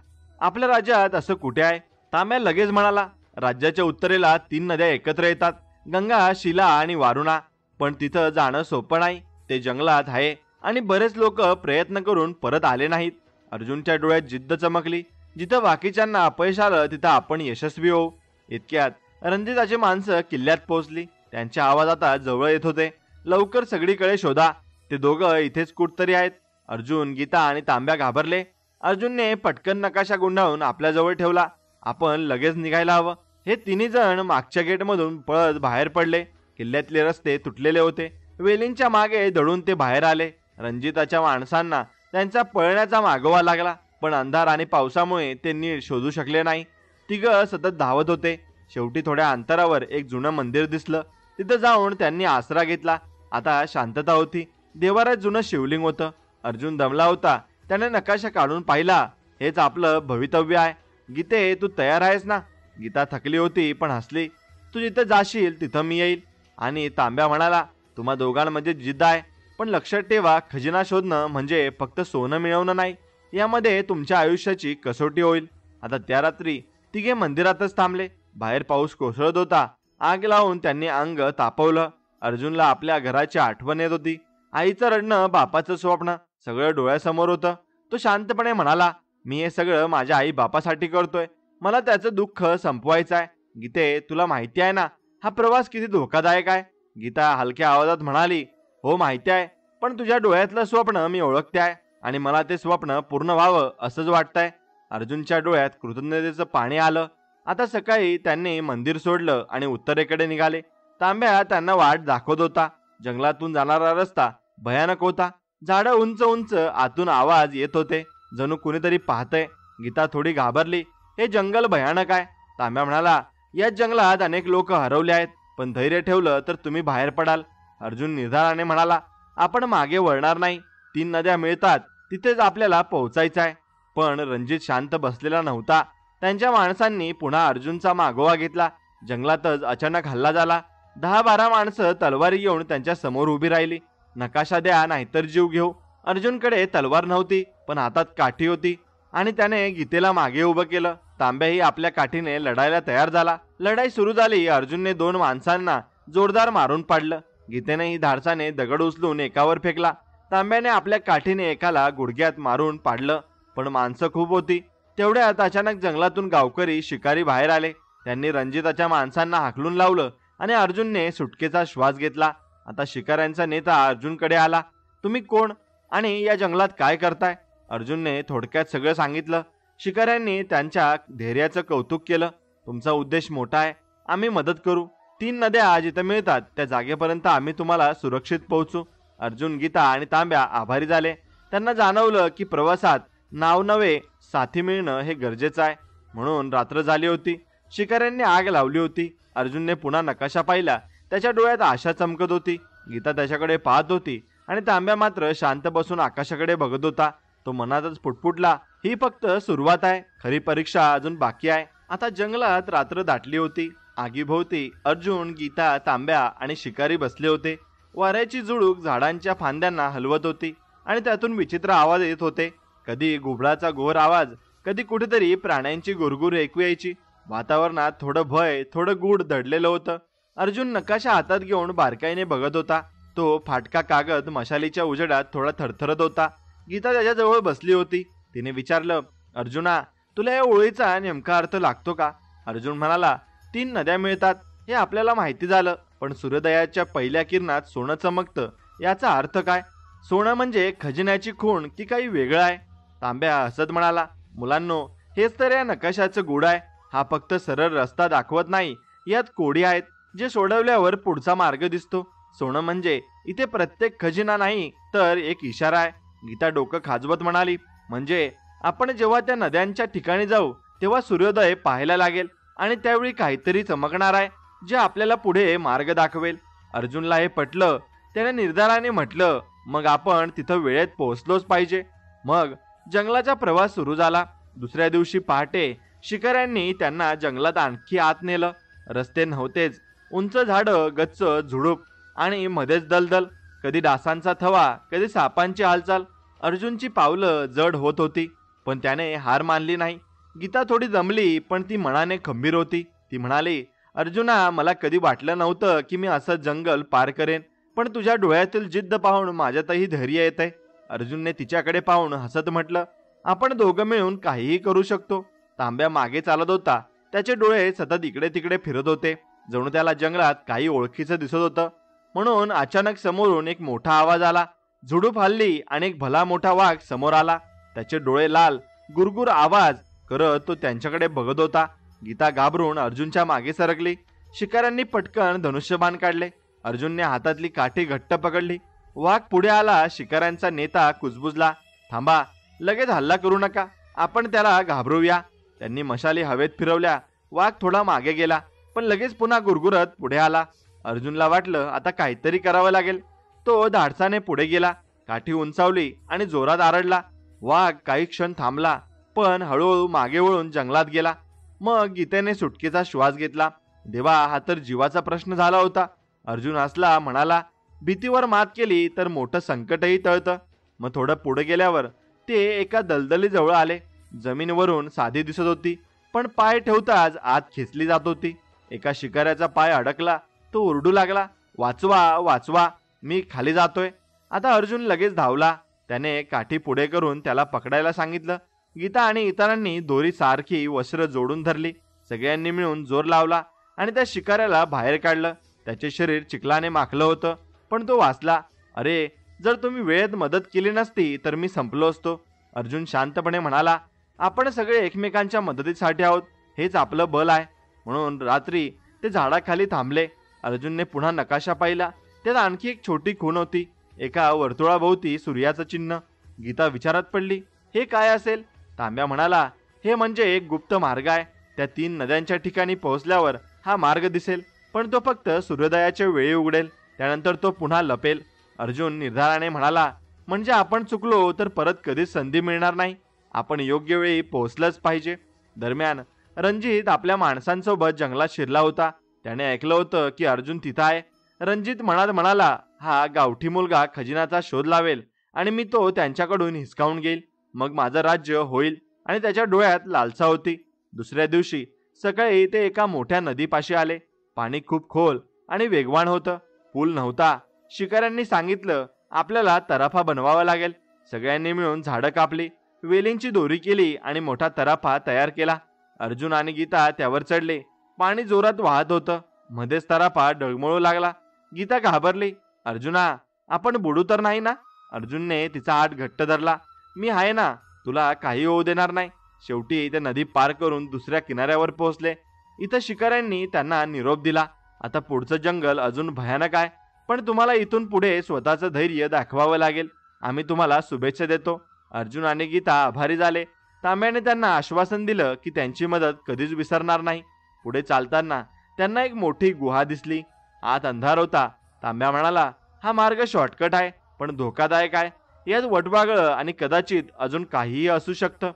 आपल्या राज्यात असं कुठे आहे? तांब्या लगेच म्हणाला, राज्याच्या उत्तरेला 3 नद्या एकत्र येतात, गंगा, शिला आणि वारुणा. पण तिथं जाणं सोपं नाही, ते जंगलात आहे आणि बरेच लोक प्रयत्न करून परत आले नाहीत. अर्जुनच्या डोळ्यात जिद्द चमकली. जिथं बाकीच्यांना अपयश आलं तिथं आपण यशस्वी होऊ. इतक्यात रणजिताची माणसं किल्ल्यात पोहोचली. त्यांचे आवाज आता जवळ येत होते. लवकर सगळीकडे शोधा, ते दोघं इथेच कुठतरी आहेत. अर्जुन, गीता आणि तांब्या घाबरले. अर्जुनने पटकन नकाशा गुंडाळून आपल्या जवळ ठेवला. आपण लगेच निघायला हवं. हे तिन्ही जण मागच्या गेटमधून पळत बाहेर पडले. किल्ल्यातले रस्ते तुटलेले होते. वेलींच्या मागे दडून ते बाहेर आले. रणजिताच्या माणसांना त्यांचा पळण्याचा मागोवा लागला, पण अंधार आणि पावसामुळे ते नीट शोधू शकले नाही. तिघं सतत धावत होते. शेवटी थोड्या अंतरावर एक जुनं मंदिर दिसलं. तिथं जाऊन त्यांनी आसरा घेतला. आता शांतता होती. देवारात जुनं शिवलिंग होतं. अर्जुन दमला होता. त्याने नकाशा काढून पाहिला. हेच आपलं भवितव्य आहे. गीते, तू तयार आहेस ना? गीता थकली होती पण हसली. तू जिथं जाशील तिथं मी येईल. आणि तांब्या म्हणाला, तुम्हा दोघांमध्ये जिद्द आहे, पण लक्षात ठेवा, खजिना शोधणं म्हणजे फक्त सोनं मिळवणं नाही. यामध्ये तुमच्या आयुष्याची कसोटी होईल. आता त्या रात्री तिघे मंदिरातच थांबले. बाहेर पाऊस कोसळत होता. आग लावून त्यांनी अंग तापवलं. अर्जुनला आपल्या घराची आठवण येत होती. आईचं रडणं, बापाचं स्वप्न सगळं डोळ्यासमोर होतं. तो शांतपणे म्हणाला, मी हे सगळं माझ्या आई बापासाठी करतोय. मला त्याचं दुःख संपवायचं आहे. गीते, तुला माहिती आहे ना हा प्रवास किती धोकादायक आहे? गीता हलक्या आवाजात म्हणाली, हो माहिती आहे, पण तुझ्या डोळ्यातलं स्वप्न मी ओळखते आहे आणि मला ते स्वप्न पूर्ण व्हावं असंच वाटतंय. अर्जुनच्या डोळ्यात कृतज्ञतेचं पाणी आलं. आता सकाळी त्यांनी मंदिर सोडलं आणि उत्तरेकडे निघाले. तांब्या त्यांना वाट दाखवत होता. जंगलातून जाणारा रस्ता भयानक होता. झाडं उंच उंच, आतून आवाज येत होते, जणू कुणीतरी पाहतंय. गीता थोडी घाबरली. हे जंगल भयानक आहे. तांब्या म्हणाला, या जंगलात अनेक लोक हरवले आहेत, पण धैर्य ठेवलं तर तुम्ही बाहेर पडाल. अर्जुन निर्धाराने म्हणाला, आपण मागे वळणार नाही. 3 नद्या मिळतात तिथेच आपल्याला पोहोचायचं आहे. पण रणजित शांत बसलेला नव्हता. त्यांच्या माणसांनी पुन्हा अर्जुनचा मागोवा घेतला. जंगलातच अचानक हल्ला झाला. 10-12 माणसं तलवारी घेऊन त्यांच्या समोर उभी राहिली. नकाशा द्या नाहीतर जीव घेऊ. अर्जुनकडे तलवार नव्हती, पण हातात काठी होती आणि त्याने गीतेला मागे उभं केलं. तांब्याही आपल्या काठीने लढायला तयार झाला. लढाई सुरू झाली. अर्जुनने 2 माणसांना जोरदार मारून पाडलं. गीतेनेही धाडसाने दगड उचलून एकावर फेकला. तांब्याने आपल्या काठीने एकाला गुडघ्यात मारून पाडलं. पण माणसं खूप होती. तेवढ्यात अचानक जंगलातून गावकरी शिकारी बाहेर आले. त्यांनी रणजिताच्या माणसांना हाकलून लावलं आणि अर्जुनने सुटकेचा श्वास घेतला. आता शिकाऱ्यांचा नेता अर्जुनकडे आला. तुम्ही कोण आणि या जंगलात काय करताय? अर्जुनने थोडक्यात सगळं सांगितलं. शिकाऱ्यांनी त्यांच्या धैर्याचं कौतुक केलं. तुमचा उद्देश मोठा आहे, आम्ही मदत करू. 3 नद्या जिथे मिळतात त्या जागेपर्यंत आम्ही तुम्हाला सुरक्षित पोहोचू. अर्जुन, गीता आणि तांब्या आभारी झाले. त्यांना जाणवलं की प्रवासात नाव नव्हे, साथी मिळणं हे गरजेचं आहे. म्हणून रात्र झाली होती. शिकाऱ्यांनी आग लावली होती. अर्जुनने पुन्हा नकाशा पाहिला. त्याच्या डोळ्यात आशा चमकत होती. गीता त्याच्याकडे पाहत होती आणि तांब्या मात्र शांत बसून आकाशाकडे बघत होता. तो मनातच पुटपुटला, ही फक्त सुरुवात आहे, खरी परीक्षा अजून बाकी आहे. आता जंगलात रात्र दाटली होती. आगीभोवती अर्जुन, गीता, तांब्या आणि शिकारी बसले होते. वाऱ्याची झुळूक झाडांच्या फांद्यांना हलवत होती आणि त्यातून विचित्र आवाज येत होते. कधी घुबडाचा घोर आवाज, कधी कुठेतरी प्राण्यांची गुरगुर ऐकू यायची. वातावरणात थोडं भय, थोडं गूढ दडलेलं होतं. अर्जुन नकाशा हातात घेऊन बारकाईने बघत होता. तो फाटका कागद मशालीच्या उजेडात थोडा थरथरत होता. गीता त्याच्याजवळ बसली होती. तिने विचारलं, अर्जुना, तुला या ओळीचा नेमका अर्थ लागतो का? अर्जुन म्हणाला, 3 नद्या मिळतात हे आपल्याला माहिती झालं, पण सूर्योदयाच्या पहिल्या किरणात सोनं चमकतं याचा अर्थ काय? सोनं म्हणजे खजिन्याची खूण की काही वेगळं आहे? तांब्या हसत म्हणाला, मुलांनो, हेच तर या नकाशाचं गूढ आहे. हा फक्त सरळ रस्ता दाखवत नाही, यात कोडी आहेत जे सोडवल्यावर पुढचा मार्ग दिसतो. सोनं म्हणजे इथे प्रत्येक खजिना नाही, तर एक इशारा आहे. गीता डोकं खाजवत म्हणाली, म्हणजे आपण जेव्हा त्या नद्यांच्या ठिकाणी जाऊ तेव्हा सूर्योदय पाहायला लागेल आणि त्यावेळी काहीतरी चमकणार आहे जे आपल्याला पुढे मार्ग दाखवेल. अर्जुनला हे पटलं. त्याने निर्धाराने म्हटलं, मग आपण तिथं वेळेत पोहोचलोच पाहिजे. मग जंगलाचा प्रवास सुरू झाला. दुसऱ्या दिवशी पहाटे शिकाऱ्यांनी त्यांना जंगलात आणखी आत नेलं. रस्ते नव्हतेच. उंच झाडं, गच्च झुडूप आणि मध्येच दलदल, कधी डासांचा थवा, कधी सापांची हालचाल. अर्जुनची पावलं जड होत होती, पण त्याने हार मानली नाही. गीता थोडी दमली, पण ती मनाने खंबीर होती. ती म्हणाली, अर्जुना, मला कधी वाटलं नव्हतं की मी असं जंगल पार करेन, पण तुझ्या डोळ्यातील जिद्द पाहून माझ्यातही धैर्य येतंय. अर्जुनने तिच्याकडे पाहून हसत म्हटलं, आपण दोघं मिळून काहीही करू शकतो. तांब्या मागे चालत होता. त्याचे डोळे सतत इकडे तिकडे फिरत होते, जणू त्याला जंगलात काही ओळखीचं दिसत होतं. म्हणून अचानक समोरून एक मोठा आवाज आला. झुडूप हलली आणि एक भला मोठा वाघ समोर आला. त्याचे डोळे लाल, गुरगुर आवाज करत तो त्यांच्याकडे बघत होता. गीता घाबरून अर्जुनच्या मागे सरकली. शिकाऱ्यांनी पटकन धनुष्यबाण काढले. अर्जुनने हातातली काठी घट्ट पकडली. वाघ पुढे आला. शिकाऱ्यांचा नेता कुजबुजला, थांबा, लगेच हल्ला करू नका, आपण त्याला घाबरूया. त्यांनी मशाली हवेत फिरवल्या. वाघ थोडा मागे गेला, पण लगेच पुन्हा गुरगुरत पुढे आला. अर्जुनला वाटलं आता काहीतरी करावं लागेल. तो धाडसाने पुढे गेला, काठी उंचावली आणि जोरात आरडला. वाघ काही क्षण थांबला, पण हळूहळू मागे वळून जंगलात गेला. मग गीतेने सुटकेचा श्वास घेतला. देवा, हा तर जीवाचा प्रश्न झाला होता. अर्जुन हसला, म्हणाला, भीतीवर मात केली तर मोठं संकटही टळतं. मग थोडं पुढे गेल्यावर ते एका दलदलीजवळ आले. जमीनवरून साधी दिसत होती, पण पाय ठेवताच आत खेचली जात होती. एका शिकाऱ्याचा पाय अडकला. तो ओरडू लागला, वाचवा वाचवा, मी खाली जातोय. आता अर्जुन लगेच धावला. त्याने काठी पुढे करून त्याला पकडायला सांगितलं. गीता आणि इतरांनी दोरी सारखी वस्त्र जोडून धरली. सगळ्यांनी मिळून जोर लावला आणि त्या शिकाऱ्याला बाहेर काढलं. त्याचे शरीर चिखलाने माखलं होतं, पण तो वाचला. अरे, जर तुम्ही वेळेत मदत केली नसती तर मी संपलो असतो. अर्जुन शांतपणे म्हणाला, आपण सगळे एकमेकांच्या मदतीसाठी आहोत, हेच आपलं बल आहे. म्हणून रात्री ते झाडाखाली थांबले. अर्जुनने पुन्हा नकाशा पाहिला. त्यात आणखी एक छोटी खूण होती, एका वर्तुळाभोवती सूर्याचं चिन्ह. गीता विचारात पडली, हे काय असेल? तांब्या म्हणाला, हे म्हणजे एक गुप्त मार्ग आहे. त्या 3 नद्यांच्या ठिकाणी पोहोचल्यावर हा मार्ग दिसेल, पण तो फक्त सूर्योदयाच्या वेळी उघडेल. त्यानंतर तो पुन्हा लपेल. अर्जुन निर्धाराने म्हणाला, म्हणजे आपण चुकलो तर परत कधीच संधी मिळणार नाही. आपण योग्य वेळी पोहोचलंच पाहिजे. दरम्यान रणजित आपल्या माणसांसोबत जंगलात शिरला होता. त्याने ऐकलं होतं की अर्जुन तिथं आहे. रणजित मनात म्हणाला, हा गावठी मुलगा खजिनाचा शोध लावेल आणि मी तो त्यांच्याकडून हिसकावून घेईल. मग माझं राज्य होईल. आणि त्याच्या डोळ्यात लालसा होती. दुसऱ्या दिवशी सकाळी ते एका मोठ्या नदीपाशी आले. पाणी खूप खोल आणि वेगवान होतं. पूल नव्हता. शिकाऱ्यांनी सांगितलं, आपल्याला तराफा बनवावा लागेल. सगळ्यांनी मिळून झाडं कापली, वेलींची दोरी केली आणि मोठा तराफा तयार केला. अर्जुन आणि गीता त्यावर चढले. पाणी जोरात वाहत होतं. मध्येच तराफा डळमळू लागला. गीता घाबरली, अर्जुना, आपण बुडू तर नाही ना? अर्जुनने तिचा हात घट्ट धरला. मी आहे ना, तुला काही होऊ देणार नाही. शेवटी ते नदी पार करून दुसऱ्या किनाऱ्यावर पोहोचले. इथं शिकाऱ्यांनी त्यांना निरोप दिला. आता पुढचं जंगल अजून भयानक आहे, पण तुम्हाला इथून पुढे स्वतःचं धैर्य दाखवावं लागेल. आम्ही तुम्हाला शुभेच्छा देतो. अर्जुन आणि गीता आभारी झाले. तांब्याने त्यांना आश्वासन दिलं की त्यांची मदत कधीच विसरणार नाही. पुढे चालताना त्यांना एक मोठी गुहा दिसली. आत अंधार होता. तांब्या म्हणाला, हा मार्ग शॉर्टकट आहे, पण धोकादायक आहे. यात वटवागळं आणि कदाचित अजून काहीही असू शकतं.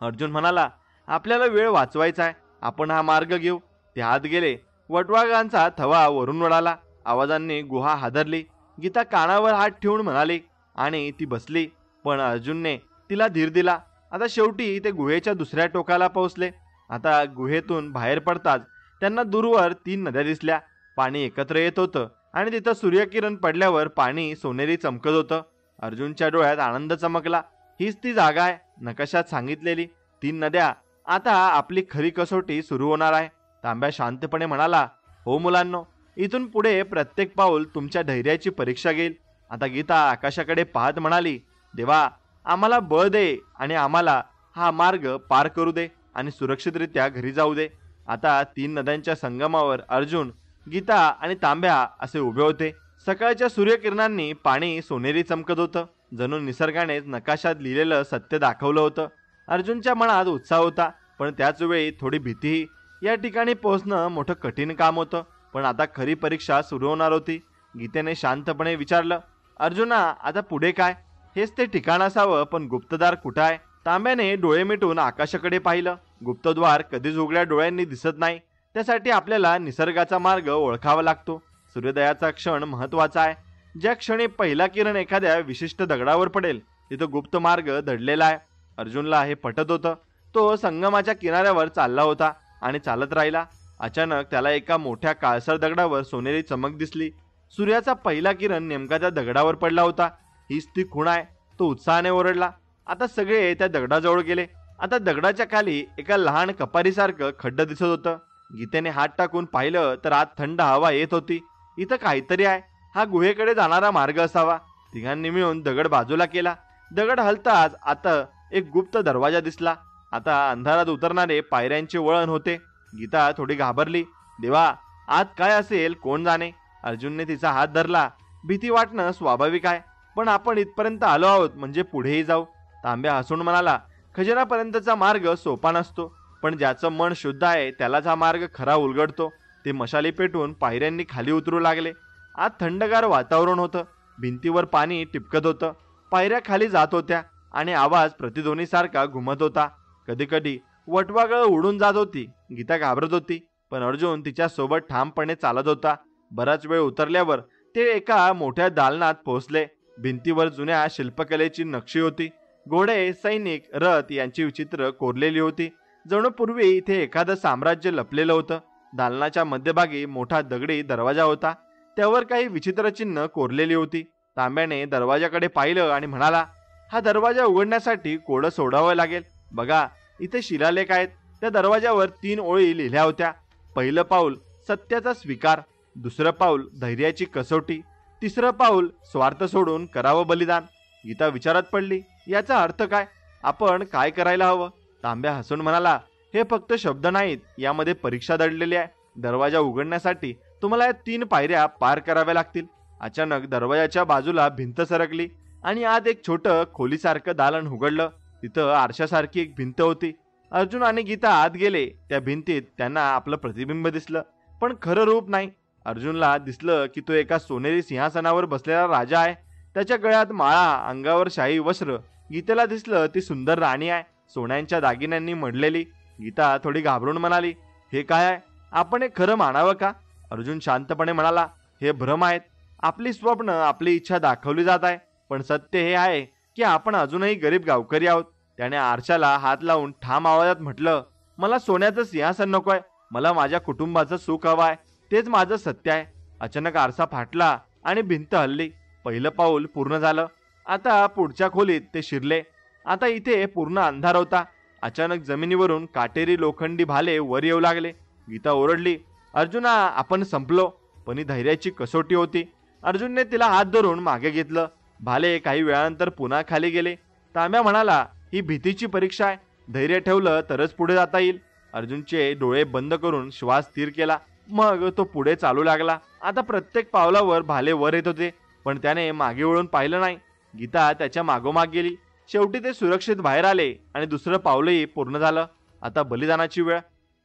अर्जुन म्हणाला, आपल्याला वेळ वाचवायचा आहे, आपण हा मार्ग घेऊ. ते आत गेले. वटवाघांचा थवा वरून उडाला. आवाजांनी गुहा हादरली. गीता कानावर हात ठेवून म्हणाली आणि ती बसली. पण अर्जुनने तिला धीर दिला. आता शेवटी ते गुहेच्या दुसऱ्या टोकाला पोहोचले. आता गुहेतून बाहेर पडताच त्यांना दूरवर 3 नद्या दिसल्या. पाणी एकत्र येत होतं आणि तिथं सूर्यकिरण पडल्यावर पाणी सोनेरी चमकत होतं. अर्जुनच्या डोळ्यात आनंद चमकला. हीच ती जागा आहे, नकाशात सांगितलेली. 3 नद्या. आता आपली खरी कसोटी सुरू होणार आहे. तांब्या शांतपणे म्हणाला, हो मुलांनो, इथून पुढे प्रत्येक पाऊल तुमच्या धैर्याची परीक्षा घेईल. आता गीता आकाशाकडे पाहत म्हणाली, देवा, आम्हाला बळ दे आणि आम्हाला हा मार्ग पार करू दे आणि सुरक्षितरित्या घरी जाऊ दे. आता 3 नद्यांच्या संगमावर अर्जुन, गीता आणि तांब्या असे उभे होते. सकाळच्या सूर्यकिरणांनी पाणी सोनेरी चमकत होतं. जणू निसर्गानेच नकाशात लिहिलेलं सत्य दाखवलं होतं. अर्जुनच्या मनात उत्साह होता, पण त्याच वेळी थोडी भीतीही. या ठिकाणी पोहोचणं मोठं कठीण काम होतं, पण आता खरी परीक्षा सुरू होणार होती. गीतेने शांतपणे विचारलं, अर्जुना, आता पुढे काय? हेच ते ठिकाण असावं, पण गुप्तदार कुठं आहे? तांब्याने डोळे मिटून आकाशाकडे पाहिलं. गुप्तद्वार कधीच उघड्या डोळ्यांनी दिसत नाही. त्यासाठी आपल्याला निसर्गाचा मार्ग ओळखावा लागतो. सूर्योदयाचा क्षण महत्वाचा आहे. ज्या क्षणी पहिला किरण एखाद्या विशिष्ट दगडावर पडेल तिथं गुप्त मार्ग दडलेला आहे. अर्जुनला हे पटत होतं. तो संगमाच्या किनाऱ्यावर चालला होता आणि चालत राहिला. अचानक त्याला एका मोठ्या काळसर दगडावर सोनेरी चमक दिसली. सूर्याचा पहिला किरण नेमका त्या दगडावर पडला होता. हीच ती खूण आहे. तो उत्साहाने ओरडला. आता सगळे त्या दगडाजवळ गेले. आता दगडाच्या खाली एका लहान कपारीसारखं खड्डं दिसत होतं. गीतेने हात टाकून पाहिलं तर आत थंड हवा येत होती. इथं काहीतरी आहे. हा गुहेकडे जाणारा मार्ग असावा. तिघांनी मिळून दगड बाजूला केला. दगड हलताच आता एक गुप्त दरवाजा दिसला. आता अंधारात उतरणारे पायऱ्यांचे वळण होते. गीता थोडी घाबरली. देवा, आत काय असेल कोण जाणे. अर्जुनने तिचा हात धरला. भीती वाटणं स्वाभाविक आहे, पण आपण इथपर्यंत आलो आहोत म्हणजे पुढेही जाऊ. तांब्या हसून म्हणाला, खजिनापर्यंतचा मार्ग सोपा नसतो, पण ज्याचं मन शुद्ध आहे त्यालाच हा मार्ग खरा उलगडतो. ते मशाली पेटून पायऱ्यांनी खाली उतरू लागले. आत थंडगार वातावरण होतं. भिंतीवर पाणी टिपकत होतं. पायऱ्या खाली जात होत्या आणि आवाज प्रतिध्वनीसारखा घुमत होता. कधी कधी वटवागळ उडून जात होती. गीता घाबरत होती, पण अर्जुन तिच्या सोबत ठामपणे चालत होता. बराच वेळ उतरल्यावर ते एका मोठ्या दालनात पोहोचले. भिंतीवर जुन्या शिल्पकलेची नक्षी होती. घोडे, सैनिक, रथ यांची विचित्र कोरलेली होती. जणू पूर्वी इथे एखादं साम्राज्य लपलेलं होतं. दालनाच्या मध्यभागी मोठा दगडी दरवाजा होता. त्यावर काही विचित्र चिन्ह कोरलेली होती. तांब्याने दरवाजाकडे पाहिलं आणि म्हणाला, हा दरवाजा उघडण्यासाठी कोडं सोडावं लागेल. बघा, इथे शिलालेख आहेत. त्या दरवाजावर 3 ओळी लिहिल्या होत्या. पहिलं पाऊल सत्याचा स्वीकार, दुसरं पाऊल धैर्याची कसोटी, तिसरं पाऊल स्वार्थ सोडून करावं बलिदान. गीता विचारात पडली, याचा अर्थ काय? आपण काय करायला हवं? तांब्या हसून म्हणाला, हे फक्त शब्द नाहीत, यामध्ये परीक्षा दडलेली आहे. दरवाजा उघडण्यासाठी तुम्हाला या 3 पायऱ्या पार कराव्या लागतील. अचानक दरवाजाच्या बाजूला भिंत सरकली आणि आत एक छोटं खोलीसारखं दालन उघडलं. तिथं आरशासारखी एक भिंत होती. अर्जुन आणि गीता आत गेले. त्या भिंतीत त्यांना आपलं प्रतिबिंब दिसलं, पण खरं रूप नाही. अर्जुनला दिसलं की तो एका सोनेरी सिंहासनावर बसलेला राजा आहे. त्याच्या गळ्यात माळा, अंगावर शाही वस्त्र. गीतेला दिसलं ती सुंदर राणी आहे, सोन्यांच्या दागिन्यांनी मढलेली. गीता थोडी घाबरून म्हणाली, हे काय आहे? आपण हे खरं मानावं का? अर्जुन शांतपणे म्हणाला, हे भ्रम आहेत. आपली स्वप्न, आपली इच्छा दाखवली जात आहे, पण सत्य हे आहे की आपण अजूनही गरीब गावकरी आहोत. त्याने आरशाला हात लावून ठाम आवाजात म्हटलं, मला सोन्याचं सिंहासन नकोय. मला माझ्या कुटुंबाचं सुख हवं आहे. तेच माझं सत्य आहे. अचानक आरसा फाटला आणि भिंत हलली. पहिलं पाऊल पूर्ण झालं. आता पुढच्या खोलीत ते शिरले. आता इथे पूर्ण अंधार होता. अचानक जमिनीवरून काटेरी लोखंडी भाले वर येऊ लागले. गीता ओरडली, अर्जुना, आपण संपलो. पण ही धैर्याची कसोटी होती. अर्जुनने तिला हात धरून मागे घेतलं. भाले काही वेळानंतर पुन्हा खाली गेले. तांब्या म्हणाला, ही भीतीची परीक्षा आहे. धैर्य ठेवलं तरच पुढे जाता येईल. अर्जुनचे डोळे बंद करून श्वास स्थिर केला. मग तो पुढे चालू लागला. आता प्रत्येक पावलावर भाले वर येत होते, पण त्याने मागे वळून पाहिलं नाही. गीता त्याच्या मागोमाग गेली. शेवटी ते सुरक्षित बाहेर आले आणि दुसरं पावलंही पूर्ण झालं. आता बलिदानाची वेळ.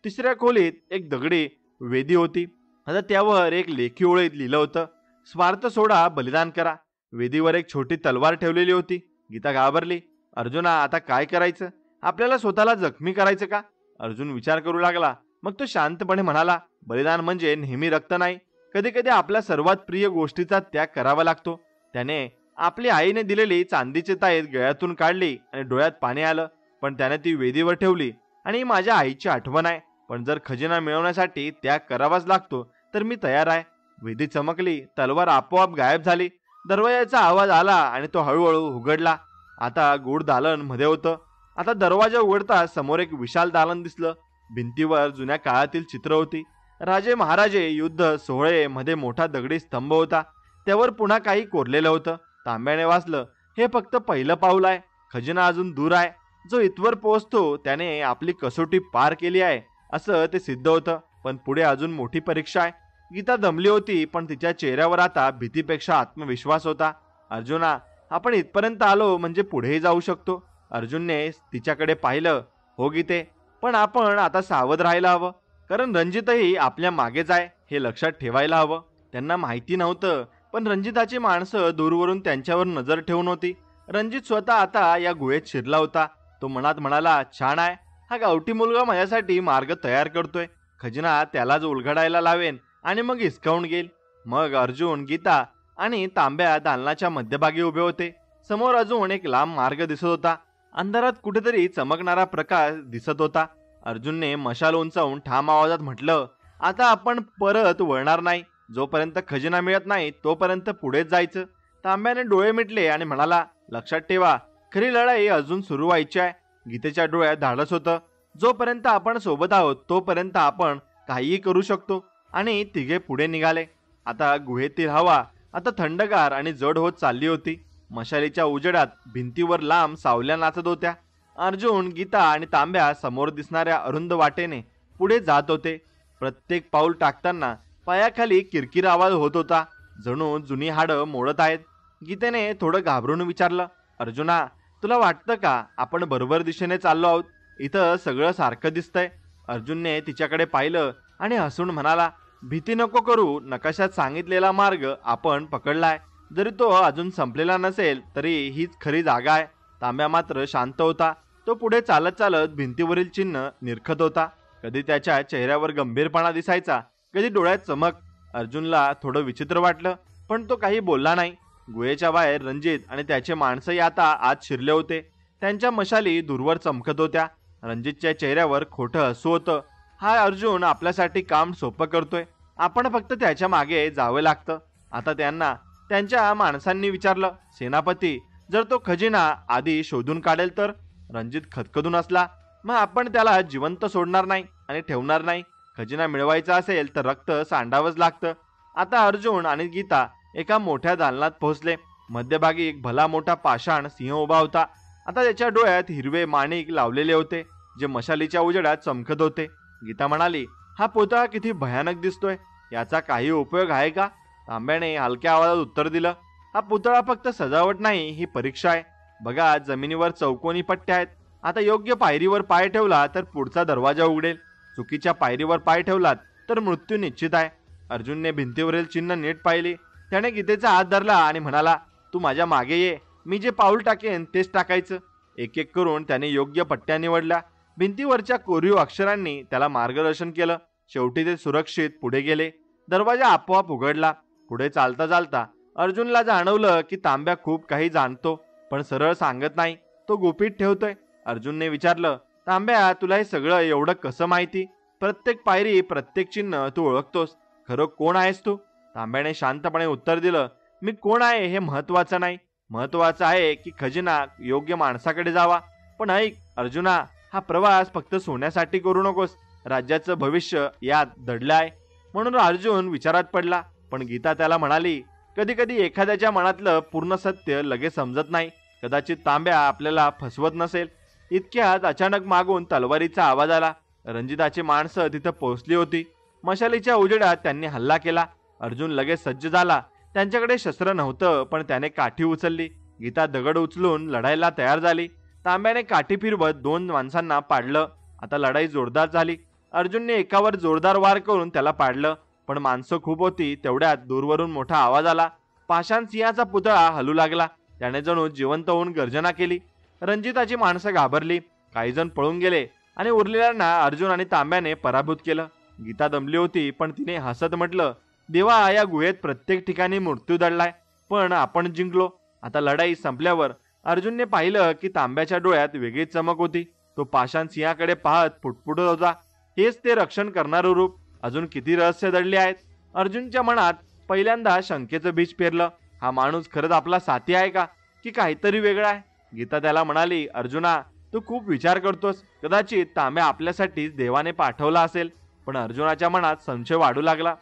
तिसऱ्या खोलीत एक दगडी वेदी होती. आता त्यावर एक लेखी ओळीत लिहिलं होतं, स्वार्थ सोडा, बलिदान करा. वेदीवर एक छोटी तलवार ठेवलेली होती. गीता घाबरली. अर्जुना, आता काय करायचं? आपल्याला स्वतःला जखमी करायचं का? अर्जुन विचार करू लागला. मग तो शांतपणे म्हणाला, बलिदान म्हणजे नेहमी रक्त नाही. कधी कधी आपल्या सर्वात प्रिय गोष्टीचा त्याग करावा लागतो. त्याने आपली आईने दिलेली चांदीची ताईत गळ्यातून काढली आणि डोळ्यात पाणी आलं, पण त्याने ती वेदीवर ठेवली आणि माझ्या आईची आठवण आहे. पण जर खजिना मिळवण्यासाठी त्याग करावाच लागतो तर मी तयार आहे. वेदी चमकली. तलवार आपोआप गायब झाली. दरवाजाचा आवाज आला आणि तो हळूहळू उघडला. आता गूढ दालन मध्ये होतं. आता दरवाजा उघडताच समोर एक विशाल दालन दिसलं. भिंतीवर जुन्या काळातील चित्र होती. राजे महाराजे, युद्ध सोहळे. मध्ये मोठा दगडी स्तंभ होता. त्यावर पुन्हा काही कोरलेलं होतं. तांब्याने वाचलं, हे फक्त पहिलं पाऊल आहे. खजिना अजून दूर आहे. जो इथवर पोहोचतो त्याने आपली कसोटी पार केली आहे असं ते सिद्ध होतं. पण पुढे अजून मोठी परीक्षा आहे. गीता दमली होती, पण तिच्या चेहऱ्यावर आता भीतीपेक्षा आत्मविश्वास होता. अर्जुना, आपण इथपर्यंत आलो म्हणजे पुढेही जाऊ शकतो. अर्जुनने तिच्याकडे पाहिलं. हो गीते, पण आपण आता सावध राहायला हवं, कारण रणजितही आपल्या मागेच आहे हे लक्षात ठेवायला हवं. त्यांना माहिती नव्हतं, पण रणजिताची माणसं दूरवरून त्यांच्यावर नजर ठेवून होती. रणजित स्वतः आता या गुहेत शिरला होता. तो मनात म्हणाला, छान आहे, हा गावठी मुलगा माझ्यासाठी मार्ग तयार करतोय. खजिना त्यालाच उलगडायला लावेन आणि मग हिसकावून घेईल. मग अर्जुन, गीता आणि तांब्या दालनाच्या मध्यभागी उभे होते. समोर अजून एक लांब मार्ग दिसत होता. अंधारात कुठेतरी चमकणारा प्रकाश दिसत होता. अर्जुनने मशाल उंचावून ठाम आवाजात म्हटलं, आता आपण परत वळणार नाही. जोपर्यंत खजिना मिळत नाही तोपर्यंत पुढेच जायचं. तांब्याने डोळे मिटले आणि म्हणाला, लक्षात ठेवा, खरी लढाई अजून सुरू व्हायची आहे. गीतेच्या डोळ्यात धाडस होतं. जोपर्यंत आपण सोबत आहोत तोपर्यंत आपण काहीही करू शकतो. आणि तिघे पुढे निघाले. आता गुहेतील हवा आता थंडगार आणि जड होत चालली होती. मशालीच्या उजेडात भिंतीवर लांब सावल्या नाचत होत्या. अर्जुन, गीता आणि तांब्या समोर दिसणाऱ्या अरुंद वाटेने पुढे जात होते. प्रत्येक पाऊल टाकताना पायाखाली किरकिर आवाज होत होता, जणू जुनी हाडं मोडत आहेत. गीतेने थोडं घाबरून विचारलं, अर्जुना, तुला वाटतं का आपण बरोबर दिशेने चाललो आहोत? इथं सगळं सारखं दिसतंय. अर्जुनने तिच्याकडे पाहिलं आणि हसून म्हणाला, भीती नको करू. नकाशात सांगितलेला मार्ग आपण पकडलाय. जरी तो अजून संपलेला नसेल तरी हीच खरी जागा आहे. तांब्या मात्र शांत होता. तो पुढे चालत चालत भिंतीवरील चिन्ह निरखत होता. कधी त्याच्या चेहऱ्यावर गंभीरपणा दिसायचा, कधी डोळ्यात चमक. अर्जुनला थोडं विचित्र वाटलं, पण तो काही बोलला नाही. गुहेच्या बाहेर रणजित आणि त्याचे माणसंही आता आत शिरले होते. त्यांच्या मशाली दूरवर चमकत होत्या. रणजितच्या चेहऱ्यावर खोटं हसू होतं. हा अर्जुन आपल्यासाठी काम सोपं करतोय. आपण फक्त त्याच्या मागे जावं लागतं. आता त्यांना त्यांच्या माणसांनी विचारलं, सेनापती, जर तो खजिना आधी शोधून काढेल तर? रणजित खदखदून असला, मग आपण त्याला जिवंत सोडणार नाही आणि ठेवणार नाही. खजिना मिळवायचा असेल तर रक्त सांडावंच लागतं. आता अर्जुन आणि गीता एका मोठ्या दालनात पोहोचले. मध्यभागी एक भला मोठा पाषाण सिंह उभा होता. आता त्याच्या डोळ्यात हिरवे माणिक लावलेले होते, जे मशालीच्या उजेडात चमकत होते. गीता म्हणाली, हा पुतळा किती भयानक दिसतोय. याचा काही उपयोग आहे का? तांब्याने हलक्या आवाजात उत्तर दिलं, हा पुतळा फक्त सजावट नाही, ही परीक्षा आहे. बघा, जमिनीवर चौकोनी पट्ट्या आहेत. आता योग्य पायरीवर पाय ठेवला तर पुढचा दरवाजा उघडेल. चुकीच्या पायरीवर पाय ठेवलात तर मृत्यू निश्चित आहे. अर्जुनने भिंतीवरील चिन्ह नीट पाहिली. त्याने गीतेचा हात धरला आणि म्हणाला, तू माझ्या मागे ये. मी जे पाऊल टाकेन तेच टाकायचं. एक एक करून त्याने योग्य पट्ट्या निवडल्या. भिंतीवरच्या कोरीव अक्षरांनी त्याला मार्गदर्शन केलं. शेवटी ते सुरक्षित पुढे गेले. दरवाजा आपोआप उघडला. पुढे चालता चालता अर्जुनला जाणवलं की तांब्या खूप काही जाणतो, पण सरळ सांगत नाही. तो गुपित ठेवतोय. अर्जुनने विचारलं, तांब्या, तुला हे सगळं एवढं कसं माहिती? प्रत्येक पायरी, प्रत्येक चिन्ह तू ओळखतोस. खरं कोण आहेस तू? तांब्याने शांतपणे उत्तर दिलं, मी कोण आहे हे महत्वाचं नाही. महत्वाचं आहे की खजिना योग्य माणसाकडे जावा. पण ऐक अर्जुना, हा प्रवास फक्त सोन्यासाठी करू नकोस. राज्याचं भविष्य यात दडलं आहे. म्हणून अर्जुन विचारात पडला. पण गीता त्याला म्हणाली, कधी कधी एखाद्याच्या मनातलं पूर्ण सत्य लगेच समजत नाही. कदाचित तांब्या आपल्याला फसवत नसेल. इतक्यात अचानक मागून तलवारीचा आवाज आला. रणजिताची माणसं तिथं पोहोचली होती. मशालीच्या उजेडात त्यांनी हल्ला केला. अर्जुन लगेच सज्ज झाला. त्यांच्याकडे शस्त्र नव्हतं, पण त्याने काठी उचलली. गीता दगड उचलून लढायला तयार झाली. तांब्याने काठी फिरवत 2 माणसांना पाडलं. आता लढाई जोरदार झाली. अर्जुनने एकावर जोरदार वार करून त्याला पाडलं, पण माणसं खूप होती. तेवढ्यात दूरवरून मोठा आवाज आला. पाषाण सिंहाचा पुतळा हलू लागला. त्याने जणू जिवंत होऊन गर्जना केली. रणजिताची माणसं घाबरली. काही जण पळून गेले आणि उरलेल्यांना अर्जुन आणि तांब्याने पराभूत केलं. गीता दमली होती, पण तिने हसत म्हटलं, देवा, या गुहेत प्रत्येक ठिकाणी मृत्यू दडलाय, पण आपण जिंकलो. आता लढाई संपल्यावर अर्जुनने पाहिलं की तांब्याच्या डोळ्यात वेगळीच चमक होती. तो पाषाण सिंहाकडे पाहत पुटपुटत होता. हेच ते रक्षण करणारं रूप. अजून किती रहस्य दडले आहेत. अर्जुनच्या मनात पहिल्यांदा शंकेचं बीज पेरलं. हा माणूस खरंच आपला साथी आहे का, की काहीतरी वेगळं आहे? गीता त्याला म्हणाली, अर्जुना, तू खूप विचार करतोस. कदाचित तांब्या आपल्यासाठीच देवाने पाठवला असेल. पण अर्जुनाच्या मनात संशय वाढू लागला.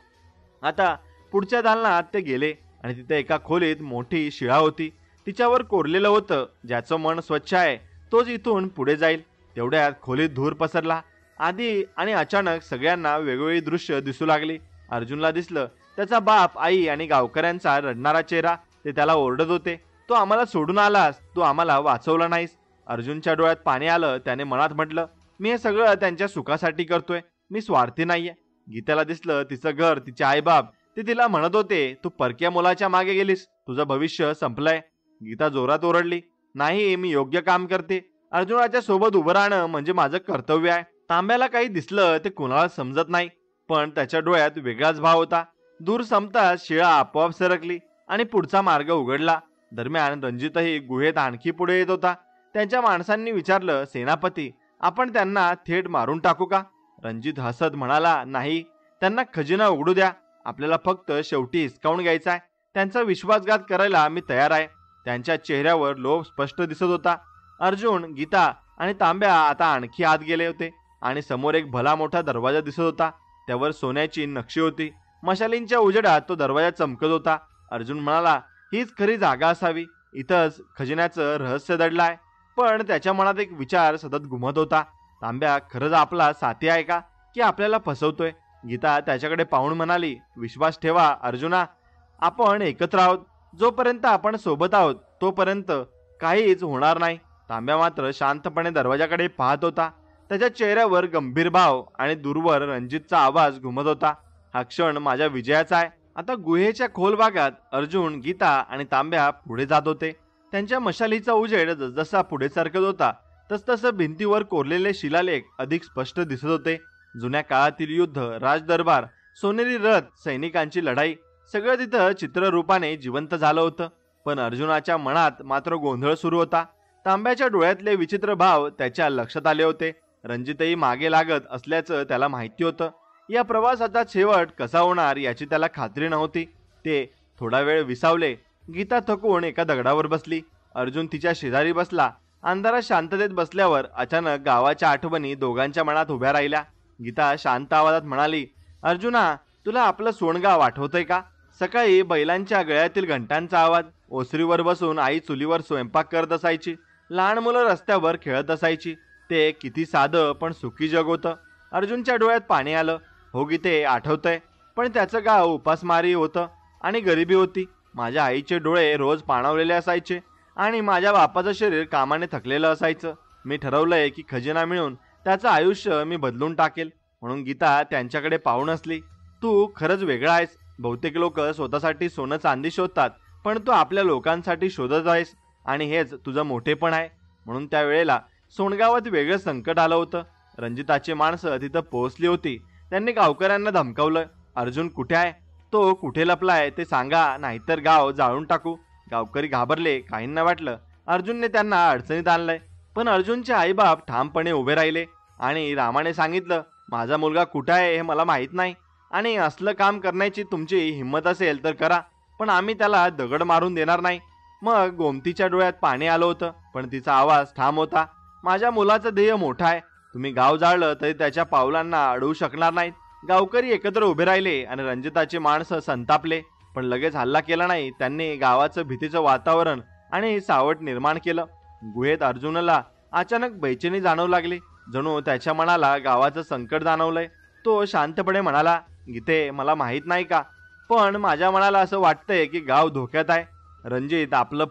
आता पुढच्या दालनात ते गेले आणि तिथे एका खोलीत मोठी शिळा होती. तिच्यावर कोरलेलं होतं, ज्याचं मन स्वच्छ आहे तोच इथून पुढे जाईल. तेवढ्यात खोलीत धूर पसरला. आधी आणि अचानक सगळ्यांना वेगवेगळी दृश्य दिसू लागली. अर्जुनला दिसलं त्याचा बाप, आई आणि गावकऱ्यांचा रडणारा चेहरा. ते त्याला ओरडत होते, तू आम्हाला सोडून आलास, तू आम्हाला वाचवलं नाहीस. अर्जुनच्या डोळ्यात पाणी आलं. त्याने मनात म्हटलं, मी हे सगळं त्यांच्या सुखासाठी करतोय, मी स्वार्थी नाहीये. गीतेला दिसलं तिचं घर, तिचे आईबाप, ते तिला म्हणत होते, तू परक्या मुलाच्या मागे गेलीस, तुझं भविष्य संपलंय. गीता जोरात ओरडली, नाही, मी योग्य काम करते. अर्जुनाच्या सोबत उभं राहणं म्हणजे माझं कर्तव्य आहे. तांब्याला काही दिसलं ते कुणाला समजत नाही, पण त्याच्या डोळ्यात वेगळाच भाव होता. दूर संपताच शिळा आपोआप सरकली आणि पुढचा मार्ग उघडला. दरम्यान रणजितही गुहेत आणखी पुढे येत होता. त्यांच्या माणसांनी विचारलं, सेनापती, आपण त्यांना थेट मारून टाकू का? रणजित हसत म्हणाला, नाही, त्यांना खजिना उघडू द्या. आपल्याला फक्त शेवटी हिसकावून घ्यायचा. त्यांचा विश्वासघात करायला मी तयार आहे. त्यांच्या चेहऱ्यावर लोभ स्पष्ट दिसत होता. अर्जुन, गीता आणि तांब्या आता आणखी आत गेले होते आणि समोर एक भला मोठा दरवाजा दिसत होता. त्यावर सोन्याची नक्षी होती. मशालींच्या उजेडात तो दरवाजा चमकत होता. अर्जुन म्हणाला, हीच खरी जागा असावी. इथंच खजिन्याचं रहस्य दडलं आहे. पण त्याच्या मनात एक विचार सतत घुमत होता. तांब्या खरंच आपला साथी आहे का, की आपल्याला फसवतोय? गीता त्याच्याकडे पाहून म्हणाली, विश्वास ठेवा अर्जुना, आपण एकत्र आहोत. जोपर्यंत आपण सोबत आहोत तोपर्यंत काहीच होणार नाही. तांब्या मात्र शांतपणे दरवाजाकडे पाहत होता. त्याच्या चेहऱ्यावर गंभीर भाव आणि दूरवर रणजितचा आवाज घुमत होता, हा क्षण माझ्या विजयाचा आहे. आता गुहेच्या खोल भागात अर्जुन, गीता आणि तांब्या पुढे जात होते. त्यांच्या मशालीचा उजेड जसजसा पुढे सरकत होता तसतसं भिंतीवर कोरलेले शिलालेख अधिक स्पष्ट दिसत होते. जुन्या काळातील युद्ध, राजदरबार, सोनेरी रथ, सैनिकांची लढाई, सगळं तिथं चित्ररूपाने जिवंत झालं होतं. पण अर्जुनाच्या मनात मात्र गोंधळ सुरू होता. तांब्याच्या डोळ्यातले विचित्र भाव त्याच्या लक्षात आले होते. रणजितही मागे लागत असल्याचं त्याला माहिती होतं. या प्रवासाचा शेवट कसा होणार याची त्याला खात्री नव्हती. ते थोडा वेळ विसावले. गीता थकून एका दगडावर बसली. अर्जुन तिच्या शेजारी बसला. अंधारात शांततेत बसल्यावर अचानक गावाच्या आठवणी दोघांच्या मनात उभ्या राहिल्या. गीता शांत आवाजात म्हणाली, अर्जुना, तुला आपलं सोनगाव आठवतंय का? सकाळी बैलांच्या गळ्यातील घंटांचा आवाज, ओसरीवर बसून आई चुलीवर स्वयंपाक करत असायची, लहान मुलं रस्त्यावर खेळत असायची. ते किती साधं पण सुखी जग होतं. अर्जुनच्या डोळ्यात पाणी आलं. हो गीते, आठवतंय. पण त्याचं गाव उपासमारी होतं आणि गरिबी होती. माझ्या आईचे डोळे रोज पाणावलेले असायचे आणि माझ्या बापाचं शरीर कामाने थकलेलं असायचं. मी ठरवलंय की खजिना मिळून त्याचं आयुष्य मी बदलून टाकेल. म्हणून गीता त्यांच्याकडे पाहून असली, तू खरंच वेगळा आहेस. बहुतेक लोक स्वतःसाठी सोनं चांदी शोधतात, पण तू आपल्या लोकांसाठी शोधत आहेस आणि हेच तुझं मोठेपण आहे. म्हणून त्यावेळेला सोनगावात वेगळं संकट आलं होतं. रणजिताची माणसं तिथं पोहोचली होती. त्यांनी गावकऱ्यांना धमकावलं, अर्जुन कुठे आहे? तो कुठे लपलाय ते सांगा, नाहीतर गाव जाळून टाकू. गावकरी घाबरले. काहींना वाटलं अर्जुनने त्यांना अडचणीत आणलंय. पण अर्जुनचे आईबाप ठामपणे उभे राहिले आणि रामाने सांगितलं, माझा मुलगा कुठे आहे हे मला माहीत नाही आणि असलं काम करण्याची तुमची हिंमत असेल तर करा, पण आम्ही त्याला दगड मारून देणार नाही. मग गोमतीच्या डोळ्यात पाणी आलं होतं, पण तिचा आवाज ठाम होता, माझ्या मुलाचं ध्येय मोठं आहे. तुम्ही गाव जाळलं तरी त्याच्या पावलांना अडवू शकणार नाहीत. गावकरी एकत्र उभे राहिले आणि रणजिताची माणसं संतापले, पण लगेच हल्ला केला नाही. त्यांनी गावाचं भीतीचं वातावरण आणि सावट निर्माण केलं. गुहेत अर्जुनला अचानक बेचैनी जाणवू लागली. जणू त्याच्या मनाला गावाचं संकट जाणवलंय. तो शांतपणे म्हणाला, गीते, मला माहित नाही का, पण माझ्या मनाला असं वाटतंय की गाव धोक्यात आहे. रणजित आपलं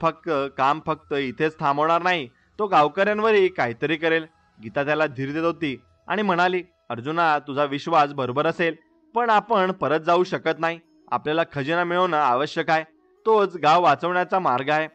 काम फक्त इथेच थांबवणार नाही, तो गावकऱ्यांवरही काहीतरी करेल. गीता त्याला धीर देत होती आणि म्हणाली, अर्जुना, तुझा विश्वास बरोबर असेल, पण आपण परत जाऊ शकत नाही. आपल्याला खजिना मिळवणं आवश्यक आहे. तोच गाव वाचवण्याचा मार्ग आहे.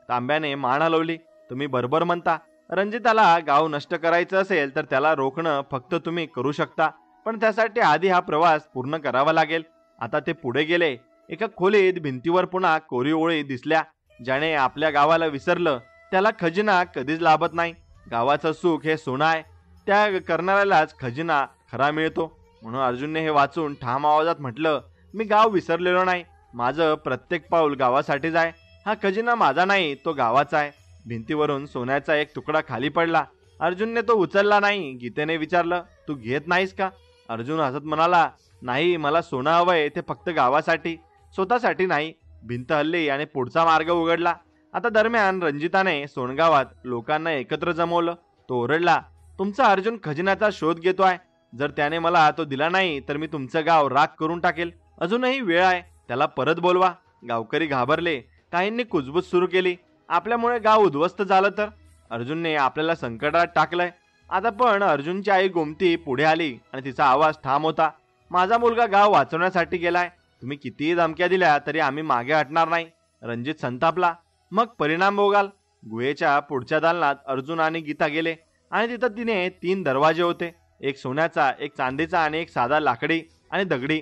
तांब्याने मान हलवली. तुम्ही बरोबर म्हणता. रणजिताला गाव नष्ट करायचं असेल तर त्याला रोखणं फक्त तुम्ही करू शकता, पण त्यासाठी आधी हा प्रवास पूर्ण करावा लागेल. आता ते पुढे गेले. एका खोलीत भिंतीवर पुन्हा कोरी ओळी दिसल्या. ज्याने आपल्या गावाला विसरलं त्याला खजिना कधीच लाभत नाही. गावाचं सुख हे सोनं आहे, त्या करणाऱ्यालाच खजिना खरा मिळतो. म्हणून अर्जुनने हे वाचून ठाम आवाजात म्हटलं, मी गाव विसरलेलो नाही. माझं प्रत्येक पाऊल गावासाठीच आहे. हा खजिना माझा नाही, तो गावाचा आहे. भिंतीवरून सोन्याचा एक तुकडा खाली पडला. अर्जुनने तो उचलला नाही. गीतेने विचारलं, तू घेत नाहीस का? अर्जुन हसत म्हणाला, नाही, मला सोनं हवंय, ते फक्त गावासाठी, स्वतःसाठी नाही. भिंत हल्ली आणि पुढचा मार्ग उघडला. आता दरम्यान रणजिताने सोनगावात लोकांना एकत्र जमवलं. तो ओरडला, तुमचा अर्जुन खजिन्याचा शोध घेतोय. जर त्याने मला तो दिला नाही तर मी तुमचं गाव राख करून टाकेल. अजूनही वेळ आहे, त्याला परत बोलवा. गावकरी घाबरले. काहींनी कुजबूज सुरू केली. आपल्यामुळे गाव उद्ध्वस्त झालं तर? अर्जुनने आपल्याला संकटात टाकलंय. आता पण अर्जुनची आई गोमती पुढे आली आणि तिचा आवाज ठाम होता, माझा मुलगा गाव वाचवण्यासाठी गेलाय. तुम्ही कितीही धमक्या दिल्या तरी आम्ही मागे हटणार नाही. रणजित संतापला. मग परिणाम भोगाल. गुहेच्या पुढच्या दालनात अर्जुन आणि गीता गेले आणि तिथं तिने 3 दरवाजे होते. एक सोन्याचा, एक चांदीचा आणि एक साधा लाकडी आणि दगडी.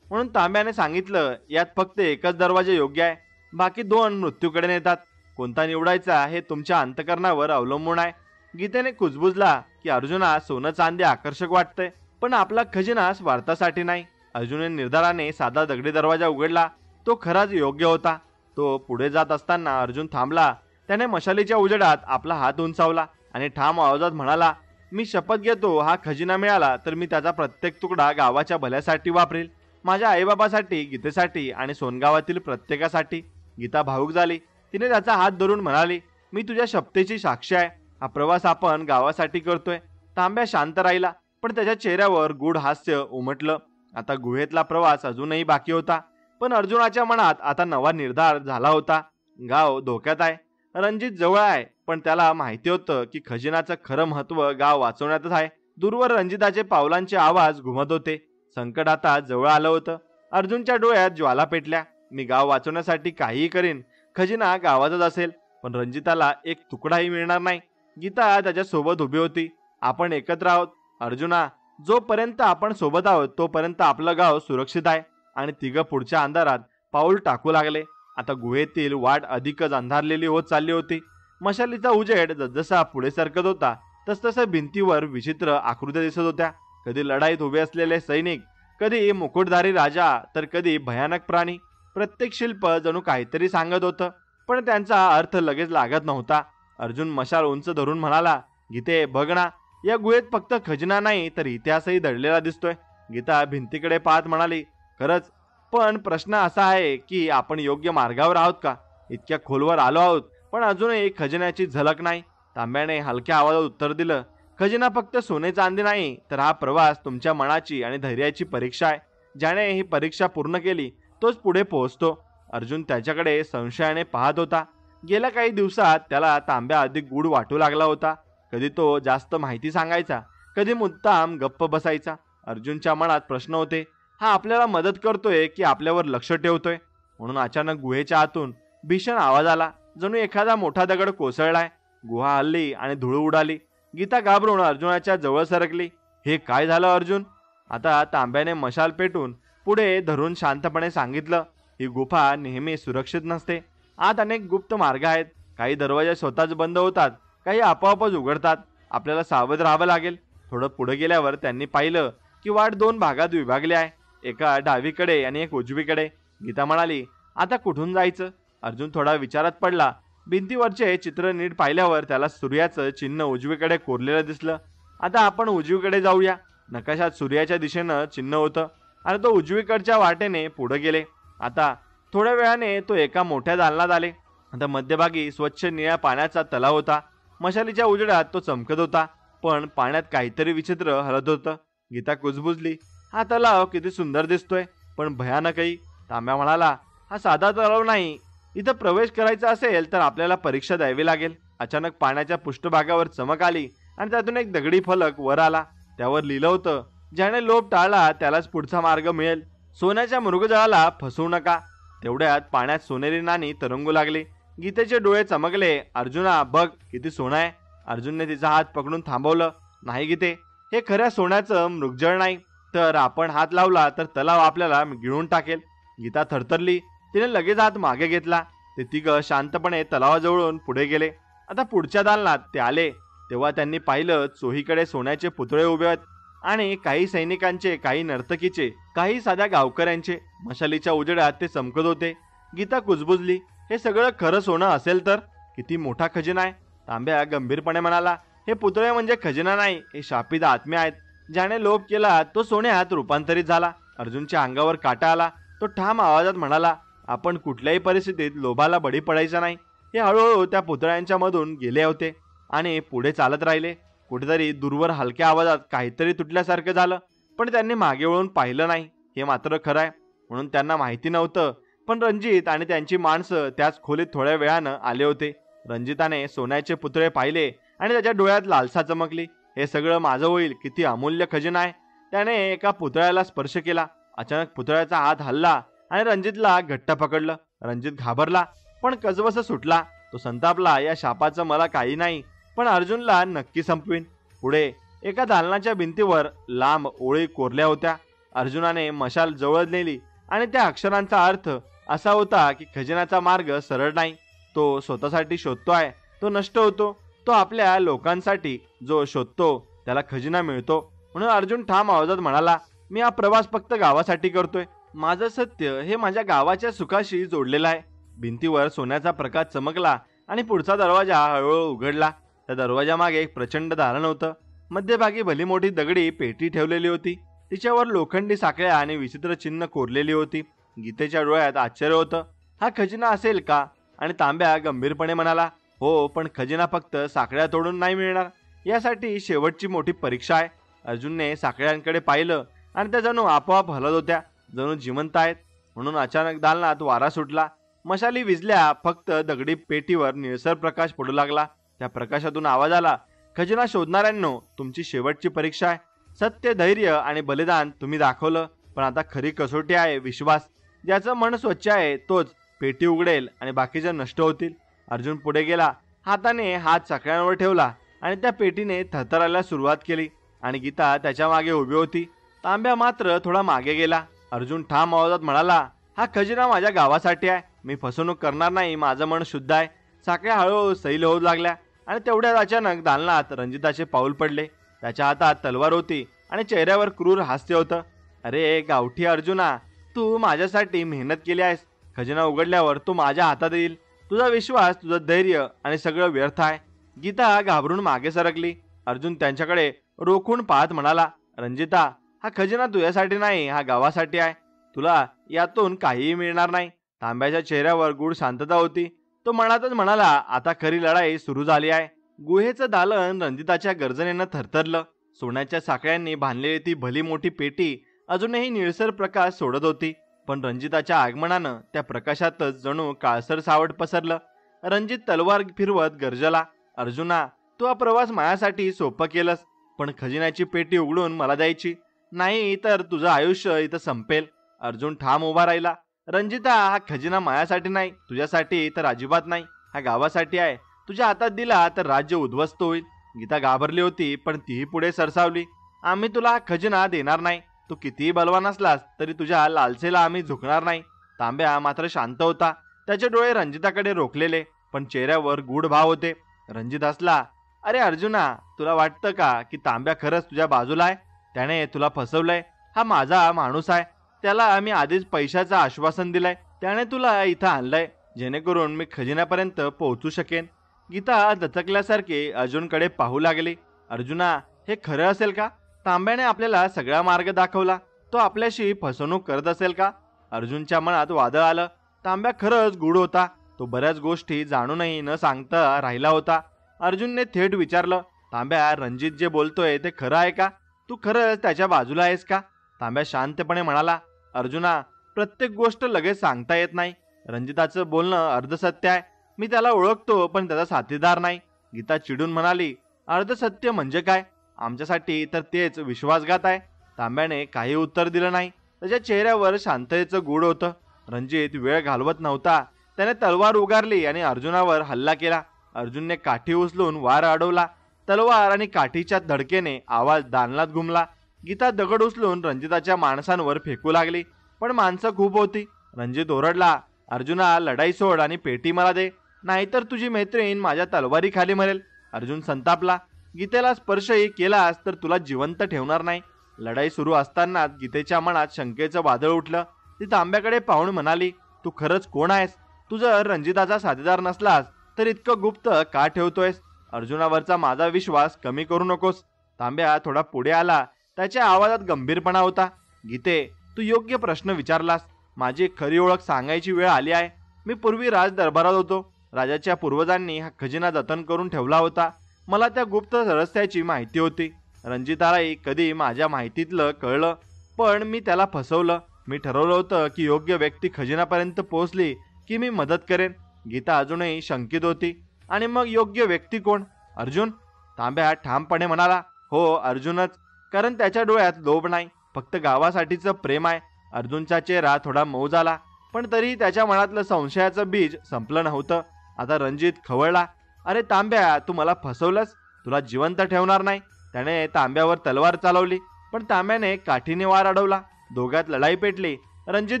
म्हणून तांब्याने सांगितलं, यात फक्त एकच दरवाजा योग्य आहे, बाकी दोन मृत्यूकडे नेतात. कोणता निवडायचा हे तुमच्या अंतकरणावर अवलंबून आहे. गीतेने कुजबुजला की अर्जुना, सोनं चांदी आकर्षक वाटतंय, पण आपला खजिना स्वार्थासाठी नाही. अर्जुनने निर्धाराने साधा दगडी दरवाजा उघडला. तो खराच योग्य होता. तो पुढे जात असताना अर्जुन थांबला. त्याने मशालीच्या उजेडात आपला हात उंचावला आणि ठाम आवाजात म्हणाला, मी शपथ घेतो, हा खजिना मिळाला तर मी त्याचा प्रत्येक तुकडा गावाच्या भल्यासाठी वापरेल, माझ्या आईबाबासाठी, गीतेसाठी आणि सोनगावातील प्रत्येकासाठी. गीता भावुक झाली. तिने त्याचा हात धरून म्हणाली, मी तुझ्या शपथेची साक्षी आहे. हा प्रवास आपण गावासाठी करतोय. तांब्या शांत राहिला, पण त्याच्या चेहऱ्यावर गूढ हास्य उमटलं. आता गुहेतला प्रवास अजूनही बाकी होता, पण अर्जुनाच्या मनात आता नवा निर्धार झाला होता. गाव धोक्यात आहे, रणजित जवळ आहे, पण त्याला माहिती होतं की खजिनाचं खरं महत्व गाव वाचवण्यातच आहे. दूरवर रणजिताचे पावलांचे आवाज घुमत होते. संकट आता जवळ आलं होतं. अर्जुनच्या डोळ्यात ज्वाला पेटल्या. मी गाव वाचवण्यासाठी काहीही करीन, खजिना गावातच असेल, पण रणजिताला एक तुकडाही मिळणार नाही. गीता त्याच्या सोबत उभी होती. आपण एकत्र आहोत अर्जुना, जोपर्यंत आपण सोबत आहोत तोपर्यंत आपलं गाव सुरक्षित आहे. आणि तिघं पुढच्या अंधारात पाऊल टाकू लागले. आता गुहेतील वाट अधिकच अंधारलेली होत चालली होती. मशालीचा उजेड जसजसा पुढे सरकत होता तसतसं भिंतीवर विचित्र आकृत्या दिसत होत्या. कधी लढाईत उभे असलेले सैनिक, कधी मुकुटधारी राजा, तर कधी भयानक प्राणी. प्रत्येक शिल्प जणू काहीतरी सांगत होतं, पण त्यांचा अर्थ लगेच लागत नव्हता. अर्जुन मशाल उंच धरून म्हणाला, गीते बघ ना, या गुहेत फक्त खजिना नाही तर इतिहासही दडलेला दिसतोय. गीता भिंतीकडे पाहत म्हणाली, खरंच, पण प्रश्न असा आहे की आपण योग्य मार्गावर आहोत का? इतक्या खोलवर आलो आहोत, पण अजूनही खजिन्याची झलक नाही. तांब्याने हलक्या आवाजात उत्तर दिलं, खजिना फक्त सोने चांदी नाही, तर हा प्रवास तुमच्या मनाची आणि धैर्याची परीक्षा आहे. ज्याने ही परीक्षा पूर्ण केली तोच पुढे पोहोचतो. अर्जुन त्याच्याकडे संशयाने पाहत होता. गेल्या काही दिवसात त्याला तांब्या अधिक गूढ वाटू लागला होता. कधी तो जास्त माहिती सांगायचा, कधी मुद्दाम गप्प बसायचा. अर्जुनच्या मनात प्रश्न होते, हा आपल्याला मदत करतोय की आपल्यावर लक्ष ठेवतोय? म्हणून अचानक गुहेच्या आतून भीषण आवाज आला, जणू एखादा मोठा दगड कोसळलाय. गुहा हलली आणि धूळ उडाली. गीता घाबरून अर्जुनाच्या जवळ सरकली. हे काय झालं अर्जुन? आता तांब्याने मशाल पेटून पुढे धरून शांतपणे सांगितलं, ही गुफा नेहमी सुरक्षित नसते. आत अनेक गुप्त मार्ग आहेत. काही दरवाजे स्वतःच बंद होतात, काही आपोआपच उघडतात. आपल्याला सावध राहावं लागेल. थोडं पुढे गेल्यावर त्यांनी पाहिलं की वाट दोन भागात विभागली आहे, एका डावीकडे आणि एक उजवीकडे. गीता म्हणाली, आता कुठून जायचं? अर्जुन थोडा विचारात पडला. भिंतीवरचे चित्र नीट पाहिल्यावर त्याला सूर्याचं चिन्ह उजवीकडे कोरलेलं दिसलं. आता आपण उजवीकडे जाऊया. नकाशात सूर्याच्या दिशेनं चिन्ह होतं आणि तो उजवीकडच्या वाटेने पुढे गेले. आता थोड्या वेळाने तो एका मोठ्या दालनात आले. आता मध्यभागी स्वच्छ निळ्या पाण्याचा तलाव होता. मशालीच्या उजेडात तो चमकत होता, पण पाण्यात काहीतरी विचित्र हलत होतं. गीता कुजबुजली, हा तलाव किती सुंदर दिसतोय, पण भयानकही. तांब्या म्हणाला, हा साधा तलाव नाही, इथं प्रवेश करायचा असेल तर आपल्याला परीक्षा द्यावी लागेल. अचानक पाण्याच्या पृष्ठभागावर चमक आली आणि त्यातून एक दगडी फलक वर आला. त्यावर लिहिलं होतं, ज्याने लोभ टाळला त्यालाच पुढचा मार्ग मिळेल. सोन्याच्या मृगजळाला फसवू नका. तेवढ्यात पाण्यात सोनेरी नाणी तरंगू लागली. गीतेचे डोळे चमकले. अर्जुना बघ, किती सोनं आहे. अर्जुनने तिचा हात पकडून थांबवलं. नाही गीते, हे खऱ्या सोन्याचं मृगजळ नाही. तर आपण हात लावला तर तलाव आपल्याला गिळून टाकेल. गीता थरथरली. तिने लगेच हात मागे घेतला. ते तिघं शांतपणे तलावाजवळून पुढे गेले. आता पुढच्या दालनात ते आले तेव्हा त्यांनी पाहिलं, चोहीकडे सोन्याचे पुतळे उभे आहेत आणि काही सैनिकांचे, काही नर्तकीचे, काही साध्या गावकऱ्यांचे. मशालीच्या उजेडात ते चमकत होते. गीता कुजबुजली, हे सगळं खरं सोनं असेल तर किती मोठा खजिना आहे. तांब्या गंभीरपणे म्हणाला, हे पुतळे म्हणजे खजिना नाही, हे शापित आत्मे आहेत. ज्याने लोभ केला तो सोन्यात रूपांतरित झाला. अर्जुनच्या अंगावर काटा आला. तो ठाम आवाजात म्हणाला, आपण कुठल्याही परिस्थितीत लोभाला बळी पडायचा नाही. हे हळूहळू त्या पुतळ्यांच्या मधून गेले होते आणि पुढे चालत राहिले. कुठेतरी दूरवर हलक्या आवाजात काहीतरी तुटल्यासारखं झालं, पण त्यांनी मागे वळून पाहिलं नाही. हे मात्र खरं आहे म्हणून त्यांना माहिती नव्हतं, पण रणजित आणि त्यांची माणसं त्याच खोलीत थोड्या वेळानं आले होते. रणजिताने सोन्याचे पुतळे पाहिले आणि त्याच्या डोळ्यात लालसा चमकली. हे सगळं माझं होईल, किती अमूल्य खजिना आहे. त्याने एका पुतळ्याला स्पर्श केला. अचानक पुतळ्याचा हात हलला आणि रणजितला घट्ट पकडलं. रणजित घाबरला, पण कसबस सुटला. तो संतापला, या शापाचं मला काही नाही, पण अर्जुनला नक्की संपवीन. पुढे एका दालनाच्या भिंतीवर लांब ओळी कोरल्या होत्या. अर्जुनाने मशाल जवळ नेली आणि त्या अक्षरांचा अर्थ असा होता की खजिन्याचा मार्ग सरळ नाही, तो स्वतःसाठी शोधतोय, तो नष्ट होतो, तो आपल्या लोकांसाठी. जो शोधतो त्याला खजिना मिळतो. म्हणून अर्जुन ठाम आवाजात म्हणाला, मी हा प्रवास फक्त गावासाठी करतोय. माझं सत्य हे माझ्या गावाच्या सुखाशी जोडलेलं आहे. भिंतीवर सोन्याचा प्रकाश चमकला आणि पुढचा दरवाजा हळूहळू उघडला. त्या दरवाजामागे एक प्रचंड दालन होतं. मध्यभागी भली मोठी दगडी पेटी ठेवलेली होती. तिच्यावर लोखंडी साखळ्या आणि विचित्र चिन्ह कोरलेली होती. गीतेच्या डोळ्यात आश्चर्य होतं. हा खजिना असेल का? आणि तांब्या गंभीरपणे म्हणाला, हो, पण खजिना फक्त साखळ्या तोडून नाही मिळणार. यासाठी शेवटची मोठी परीक्षा आहे. अर्जुनने साखळ्यांकडे पाहिलं आणि त्या जणू आपोआप हलत होत्या, जणू जिवंत आहेत. म्हणून अचानक दालनात वारा सुटला. मशाली विजल्या. फक्त दगडी पेटीवर निळसर प्रकाश पडू लागला. त्या प्रकाशातून आवाज आला, खजिना शोधणाऱ्यांनो, तुमची शेवटची परीक्षा आहे. सत्य, धैर्य आणि बलिदान तुम्ही दाखवलं, पण आता खरी कसोटी आहे विश्वास. ज्याचं मन स्वच्छ आहे तोच पेटी उघडेल आणि बाकीचे नष्ट होतील. अर्जुन पुढे गेला. हाताने हात साखळ्यांवर ठेवला आणि त्या पेटीने थरथरायला सुरुवात केली आणि गीता त्याच्या मागे उभी होती. तांब्या मात्र थोडा मागे गेला. अर्जुन ठाम आवाजात म्हणाला, हा खजिना माझ्या गावासाठी आहे. मी फसवणूक करणार नाही. माझं मन शुद्ध आहे. साखळ्या हळूहळू सैल होऊ लागल्या आणि तेवढ्यात अचानक दालनात रंजिताचे पाऊल पडले. त्याच्या हातात तलवार होती आणि चेहऱ्यावर क्रूर हास्य होतं. अरे गावठी अर्जुना, तू माझ्यासाठी मेहनत केली आहेस. खजिना उघडल्यावर तू माझ्या हातात येईल. तुझा विश्वास, तुझं धैर्य आणि सगळं व्यर्थ आहे. गीता घाबरून मागे सरकली. अर्जुन त्यांच्याकडे रोखून पाहत म्हणाला, रंजिता, हा खजिना तुझ्यासाठी नाही, हा गावासाठी आहे. तुला यातून काहीही मिळणार नाही. तांब्याच्या चेहऱ्यावर गूढ शांतता होती. तो मनातच म्हणाला, आता खरी लढाई सुरू झाली आहे. गुहेचं दालन रंजिताच्या गर्जनेनं थरथरलं. सोन्याच्या साखळ्यांनी बांधलेली ती भली मोठी पेटी अजूनही निळसर प्रकाश सोडत होती. पण रंजिताच्या आगमनानं त्या प्रकाशातच जणू काळसर सावट पसरलं. रंजित तलवार फिरवत गर्जला, अर्जुना, तू हा प्रवास माझ्यासाठी सोपं केलंस, पण खजिन्याची पेटी उघडून मला द्यायची नाही तर तुझं आयुष्य इथं संपेल. अर्जुन ठाम उभा राहिला. रंजिता, हा खजिना माझ्यासाठी नाही, तुझ्यासाठी तर अजिबात नाही. हा गावासाठी आहे. तुझ्या हातात दिला तर राज्य उद्ध्वस्त होईल. गीता घाबरली होती, पण तीही पुढे सरसावली. आम्ही तुला हा खजिना देणार नाही. तू कितीही बलवान असलास तरी तुझ्या लालसेला आम्ही झुकणार नाही. तांब्या मात्र शांत होता. त्याचे डोळे रंजिताकडे रोखलेले, पण चेहऱ्यावर गूढ भाव होते. रंजित हसला, अरे अर्जुना, तुला वाटतं का की तांब्या खरंच तुझ्या बाजूला आहे? त्याने तुला फसवलंय. हा माझा माणूस आहे. त्याला आम्ही आधीच पैशाचं आश्वासन दिलंय. त्याने तुला इथं आणलंय जेणेकरून मी खजिन्यापर्यंत पोहोचू शकेन. गीता दचकल्यासारखे अर्जुनकडे पाहू लागली. अर्जुना, हे खरं असेल का? तांब्याने आपल्याला सगळा मार्ग दाखवला. तो आपल्याशी फसवणूक करत असेल का? अर्जुनच्या मनात वादळ आलं. तांब्या खरंच गूढ होता. तो बऱ्याच गोष्टी जाणूनही न सांगता राहिला होता. अर्जुनने थेट विचारलं, तांब्या, रणजित जे बोलतोय ते खरं आहे का? तू खरंच त्याच्या बाजूला आहेस का? तांब्या शांतपणे म्हणाला, अर्जुना, प्रत्येक गोष्ट लगेच सांगता येत नाही. रणजिताचं बोलणं अर्धसत्य आहे. मी त्याला ओळखतो, पण त्याचा साथीदार नाही. गीता चिडून म्हणाली, अर्धसत्य म्हणजे काय? आमच्यासाठी तर तेच विश्वासघात आहे. तांब्याने काही उत्तर दिलं नाही. त्याच्या चेहऱ्यावर शांततेचं गूढ होतं. रणजित वेळ घालवत नव्हता. त्याने तलवार उगारली आणि अर्जुनावर हल्ला केला. अर्जुनने काठी उचलून वार अडवला. तलवार आणि काठीच्या धडकेने आवाज दालनात घुमला. गीता दगड उचलून रंजिताच्या माणसांवर फेकू लागली, पण माणसं खूप होती. रणजित ओरडला, अर्जुना, लढाई सोड आणि पेटी मला दे, नाहीतर तुझी मैत्रीण माझ्या तलवारी खाली मरेल. अर्जुन संतापला, गीतेला स्पर्शही केलास तर तुला जिवंत ठेवणार नाही. लढाई सुरू असतानाच गीतेच्या मनात शंकेचं वादळ उठलं. ती तांब्याकडे पाहून म्हणाली, तू खरंच कोण आहेस? तू जर रंजिताचा साथीदार नसलास तर इतकं गुप्त का ठेवतोयस? अर्जुनावरचा माझा विश्वास कमी करू नकोस. तांब्या थोडा पुढे आला. त्याच्या आवाजात गंभीरपणा होता. गीते, तू योग्य प्रश्न विचारलास. माझी खरी ओळख सांगायची वेळ आली आहे. मी पूर्वी राज दरबारात होतो. राजाच्या पूर्वजांनी हा खजिना जतन करून ठेवला होता. मला त्या गुप्त रहस्याची माहिती होती. रणजितालाही कधी माझ्या माहितीतलं कळलं, पण मी त्याला फसवलं. मी ठरवलं होतं की योग्य व्यक्ती खजिनापर्यंत पोहोचली की मी मदत करेन. गीता अजूनही शंकित होती. आणि मग योग्य व्यक्ती कोण? अर्जुन? तांब्या ठामपणे म्हणाला, हो, अर्जुनच. कारण त्याच्या डोळ्यात लोभ नाही, फक्त गावासाठीचं प्रेम आहे. अर्जुनचा चेहरा थोडा मऊ झाला, पण तरी त्याच्या मनातलं संशयाचं बीज संपलं नव्हतं. आता रणजित खवळला, अरे तांब्या, तू मला फसवलंस. तुला जिवंत ठेवणार नाही. त्याने तांब्यावर तलवार चालवली, पण तांब्याने काठीने वार अडवला. दोघात लढाई पेटली. रणजित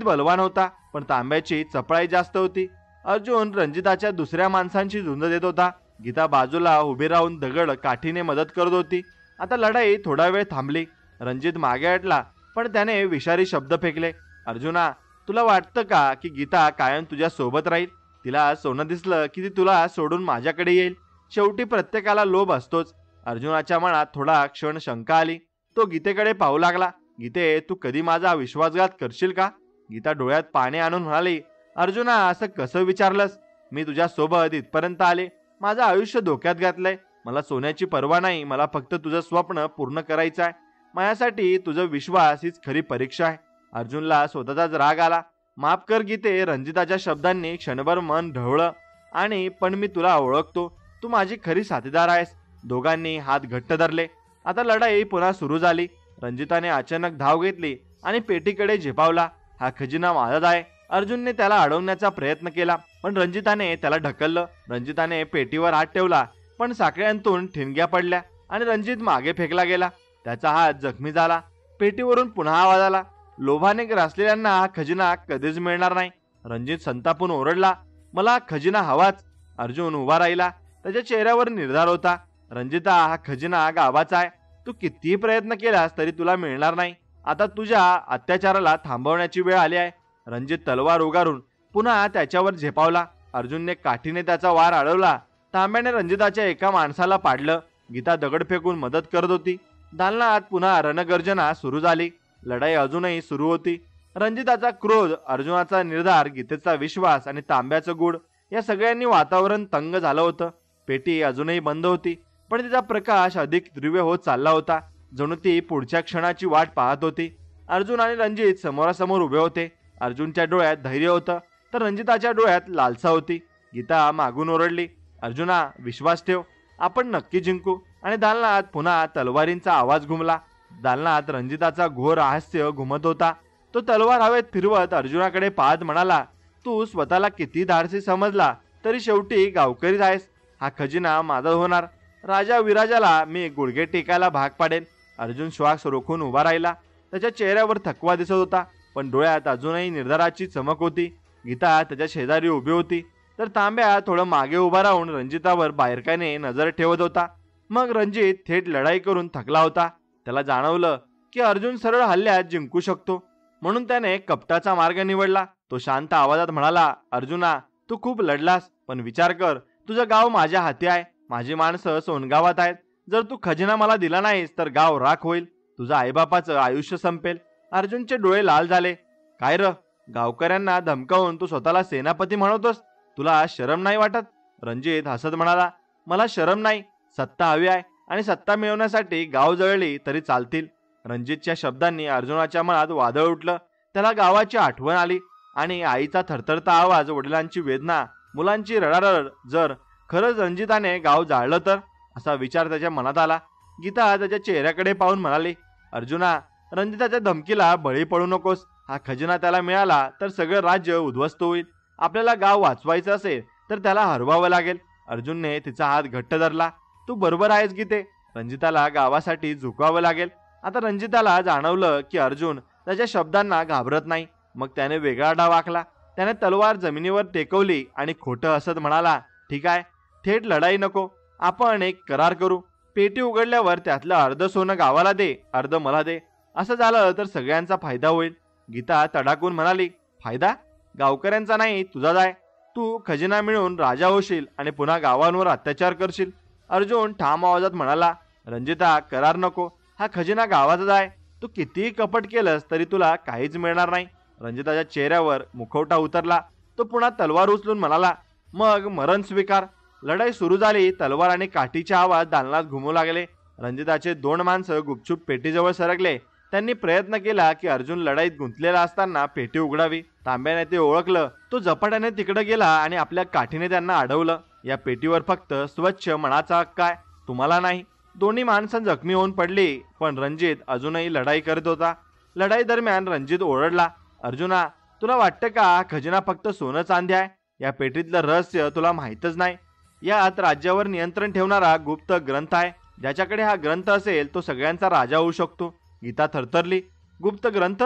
बलवान होता, पण तांब्याची चपळाई जास्त होती. अर्जुन रणजिताच्या दुसऱ्या माणसांची झुंज देत होता. गीता बाजूला उभी राहून दगड काठीने मदत करत होती. आता लढाई थोडा वेळ थांबली. रणजित मागे हटला, पण त्याने विषारी शब्द फेकले. अर्जुना, तुला वाटतं का की गीता कायम तुझ्या सोबत राहील? तिला सोनं दिसलं की ती तुला सोडून माझ्याकडे येईल. शेवटी प्रत्येकाला लोभ असतोच. अर्जुनाच्या मनात थोडा क्षण शंका आली. तो गीतेकडे पाहू लागला. गीते, तू कधी माझा विश्वासघात करशील का? गीता डोळ्यात पाणी आणून म्हणाली, अर्जुना, असं कसं विचारलंस? मी तुझ्या सोबत इथपर्यंत आले. माझं आयुष्य धोक्यात घातलंय. मला सोन्याची पर्वा नाही. मला फक्त तुझं स्वप्न पूर्ण करायचं आहे. माझ्यासाठी तुझं विश्वास हीच खरी परीक्षा आहे. अर्जुनला स्वतःचाच राग आला. माफ कर गीते. रणजिताच्या शब्दांनी क्षणभर मन ढवळलं. आणि पण मी तुला ओळखतो. तू माझी खरी साथीदार आहेस. दोघांनी हात घट्ट धरले. आता लढाई पुन्हा सुरू झाली. रणजिताने अचानक धाव घेतली आणि पेटीकडे झेपावला. हा खजिना माझाच आहे. अर्जुनने त्याला अडवण्याचा प्रयत्न केला, पण रणजिताने त्याला ढकललं. रणजिताने पेटीवर हात ठेवला, पण साखळ्यांतून ठिणग्या पडल्या आणि रणजित मागे फेकला गेला. त्याचा हात जखमी झाला. पेटीवरून पुन्हा आवाज आला, लोभाने ग्रासलेल्यांना हा खजिना कधीच मिळणार नाही. रणजित संतापून ओरडला, मला हा खजिना हवाच. अर्जुन उभा राहिला. त्याच्या चेहऱ्यावर निर्धार होता. रणजिता, हा खजिना गावाचा आहे. तू कितीही प्रयत्न केलास तरी तुला मिळणार नाही. आता तुझ्या अत्याचाराला थांबवण्याची वेळ आली आहे. रणजित तलवार उगारून पुन्हा त्याच्यावर झेपावला. अर्जुनने काठीने त्याचा वार अडवला. तांब्याने रणजिताच्या एका माणसाला पाडलं. गीता दगड फेकून मदत करत होती. दालनात पुन्हा रणगर्जना सुरू झाली. लढाई अजूनही सुरू होती. रणजिताचा क्रोध, अर्जुनाचा निर्धार, गीतेचा विश्वास आणि तांब्याचं गुड या सगळ्यांनी वातावरण तंग झालं होतं. पेटी अजूनही बंद होती, पण तिचा प्रकाश अधिक तीव्र होत चालला होता. जणू ती पुढच्या क्षणाची वाट पाहत होती. अर्जुन आणि रणजित समोरासमोर उभे होते. अर्जुनच्या डोळ्यात धैर्य होतं, तर रणजिताच्या डोळ्यात लालसा होती. गीता मागून ओरडली, अर्जुना, विश्वास ठेव. आपण नक्की जिंकू. आणि दालनात पुन्हा तलवारींचा आवाज घुमला. दालनात रणजिताचा घोर रहस्य घुमत होता. तो तलवार हवेत फिरवत अर्जुनाकडे पाहत म्हणाला, तू स्वतःला किती धाडसी समजला तरी शेवटी गावकरीच आहेस. हा खजिना माझा होणार. राजा विराजाला मी गुडघे टेकायला भाग पाडेल. अर्जुन श्वास रोखून उभा राहिला. त्याच्या चेहऱ्यावर थकवा दिसत होता, पण डोळ्यात अजूनही निर्धाराची चमक होती. गीता त्याच्या शेजारी उभी होती, तर तांब्या थोडं मागे उभा राहून रणजितावर बाहेरकाने नजर ठेवत होता. मग रणजित थेट लढाई करून थकला होता. त्याला जाणवलं की अर्जुन सरळ हल्ल्यात जिंकू शकतो, म्हणून त्याने कपटाचा मार्ग निवडला. तो शांत आवाजात म्हणाला, अर्जुना, तू खूप लढलास, पण विचार कर, तुझं गाव माझ्या हाती आहे. माझी माणसं सोनगावात आहेत. जर तू खजिना मला दिला नाहीस तर गाव राख होईल. तुझं आईबापाचं आयुष्य संपेल. अर्जुनचे डोळे लाल झाले. काय र, गावकऱ्यांना धमकावून तू स्वतःला सेनापती म्हणतोस? तुला शरम नाही वाटत? रणजित हसत म्हणाला, मला शरम नाही. सत्ता हवी आहे, आणि सत्ता मिळवण्यासाठी गाव जळली तरी चालतील. रणजितच्या शब्दांनी अर्जुनाच्या मनात वादळ उठलं. त्याला गावाची आठवण आली, आणि आईचा थरथरता आवाज, वडिलांची वेदना, मुलांची रडारड. जर खरंच रणजिताने गाव जाळलं तर? असा विचार त्याच्या मनात आला. गीता त्याच्या चेहऱ्याकडे पाहून म्हणाली, अर्जुना, रणजिताच्या धमकीला बळी पडू नकोस. हा खजिना त्याला मिळाला तर सगळं राज्य उद्ध्वस्त होईल. आपल्याला गाव वाचवायचं असेल तर त्याला हरवावं लागेल. अर्जुनने तिचा हात घट्ट धरला. तू बरोबर आहेस गीते. रणजिताला गावासाठी झुकवावं लागेल. आता रणजिताला जाणवलं की अर्जुन त्याच्या शब्दांना घाबरत नाही. मग त्याने वेगळा डाव आखला. त्याने तलवार जमिनीवर टेकवली आणि खोटं हसत म्हणाला, ठीक आहे, थेट लढाई नको. आपण एक करार करू. पेटी उघडल्यावर त्यातलं अर्ध सोनं गावाला दे, अर्ध मला दे. असं झालं तर सगळ्यांचा फायदा होईल. गीता तडाकून म्हणाली, फायदा? गावकऱ्यांचा नाही, तुझाच आहे. तू खजिना मिळवून राजा होशील आणि पुन्हा गावांवर अत्याचार करशील. अर्जुन ठाम आवाजात म्हणाला, रणजिता, करार नको. हा खजिना गावाचाच आहे. तू कितीही कपट केलंस तरी तुला काहीच मिळणार नाही. रणजिताच्या चेहऱ्यावर मुखवटा उतरला. तो पुन्हा तलवार उचलून म्हणाला, मग मरण स्वीकार. लढाई सुरू झाली. तलवार आणि काठीचे आवाज दालनात घुमू लागले. रणजिताचे 2 माणसं गुपचूप पेटीजवळ सरकले. त्यांनी प्रयत्न केला की अर्जुन लढाईत गुंतलेला असताना पेटी उघडावी. तांब्याने ते ओळखलं. तो झपाट्याने तिकडे गेला आणि आपल्या काठीने त्यांना अडवलं. या पेटीवर फक्त स्वच्छ मनाचा हक्क आहे, तुम्हाला नाही. दोन्ही माणसं जखमी होऊन पडली, पण रणजित अजूनही लढाई करत होता. लढाई दरम्यान रणजित ओरडला, अर्जुना, तुला वाटतं का हा खजिना फक्त सोनं चांदी आहे? या पेटीतलं रहस्य तुला माहीतच नाही. यात राज्यावर नियंत्रण ठेवणारा गुप्त ग्रंथ आहे. ज्याच्याकडे हा ग्रंथ असेल तो सगळ्यांचा राजा होऊ शकतो. गीता थरथरली. गुप्त ग्रंथ?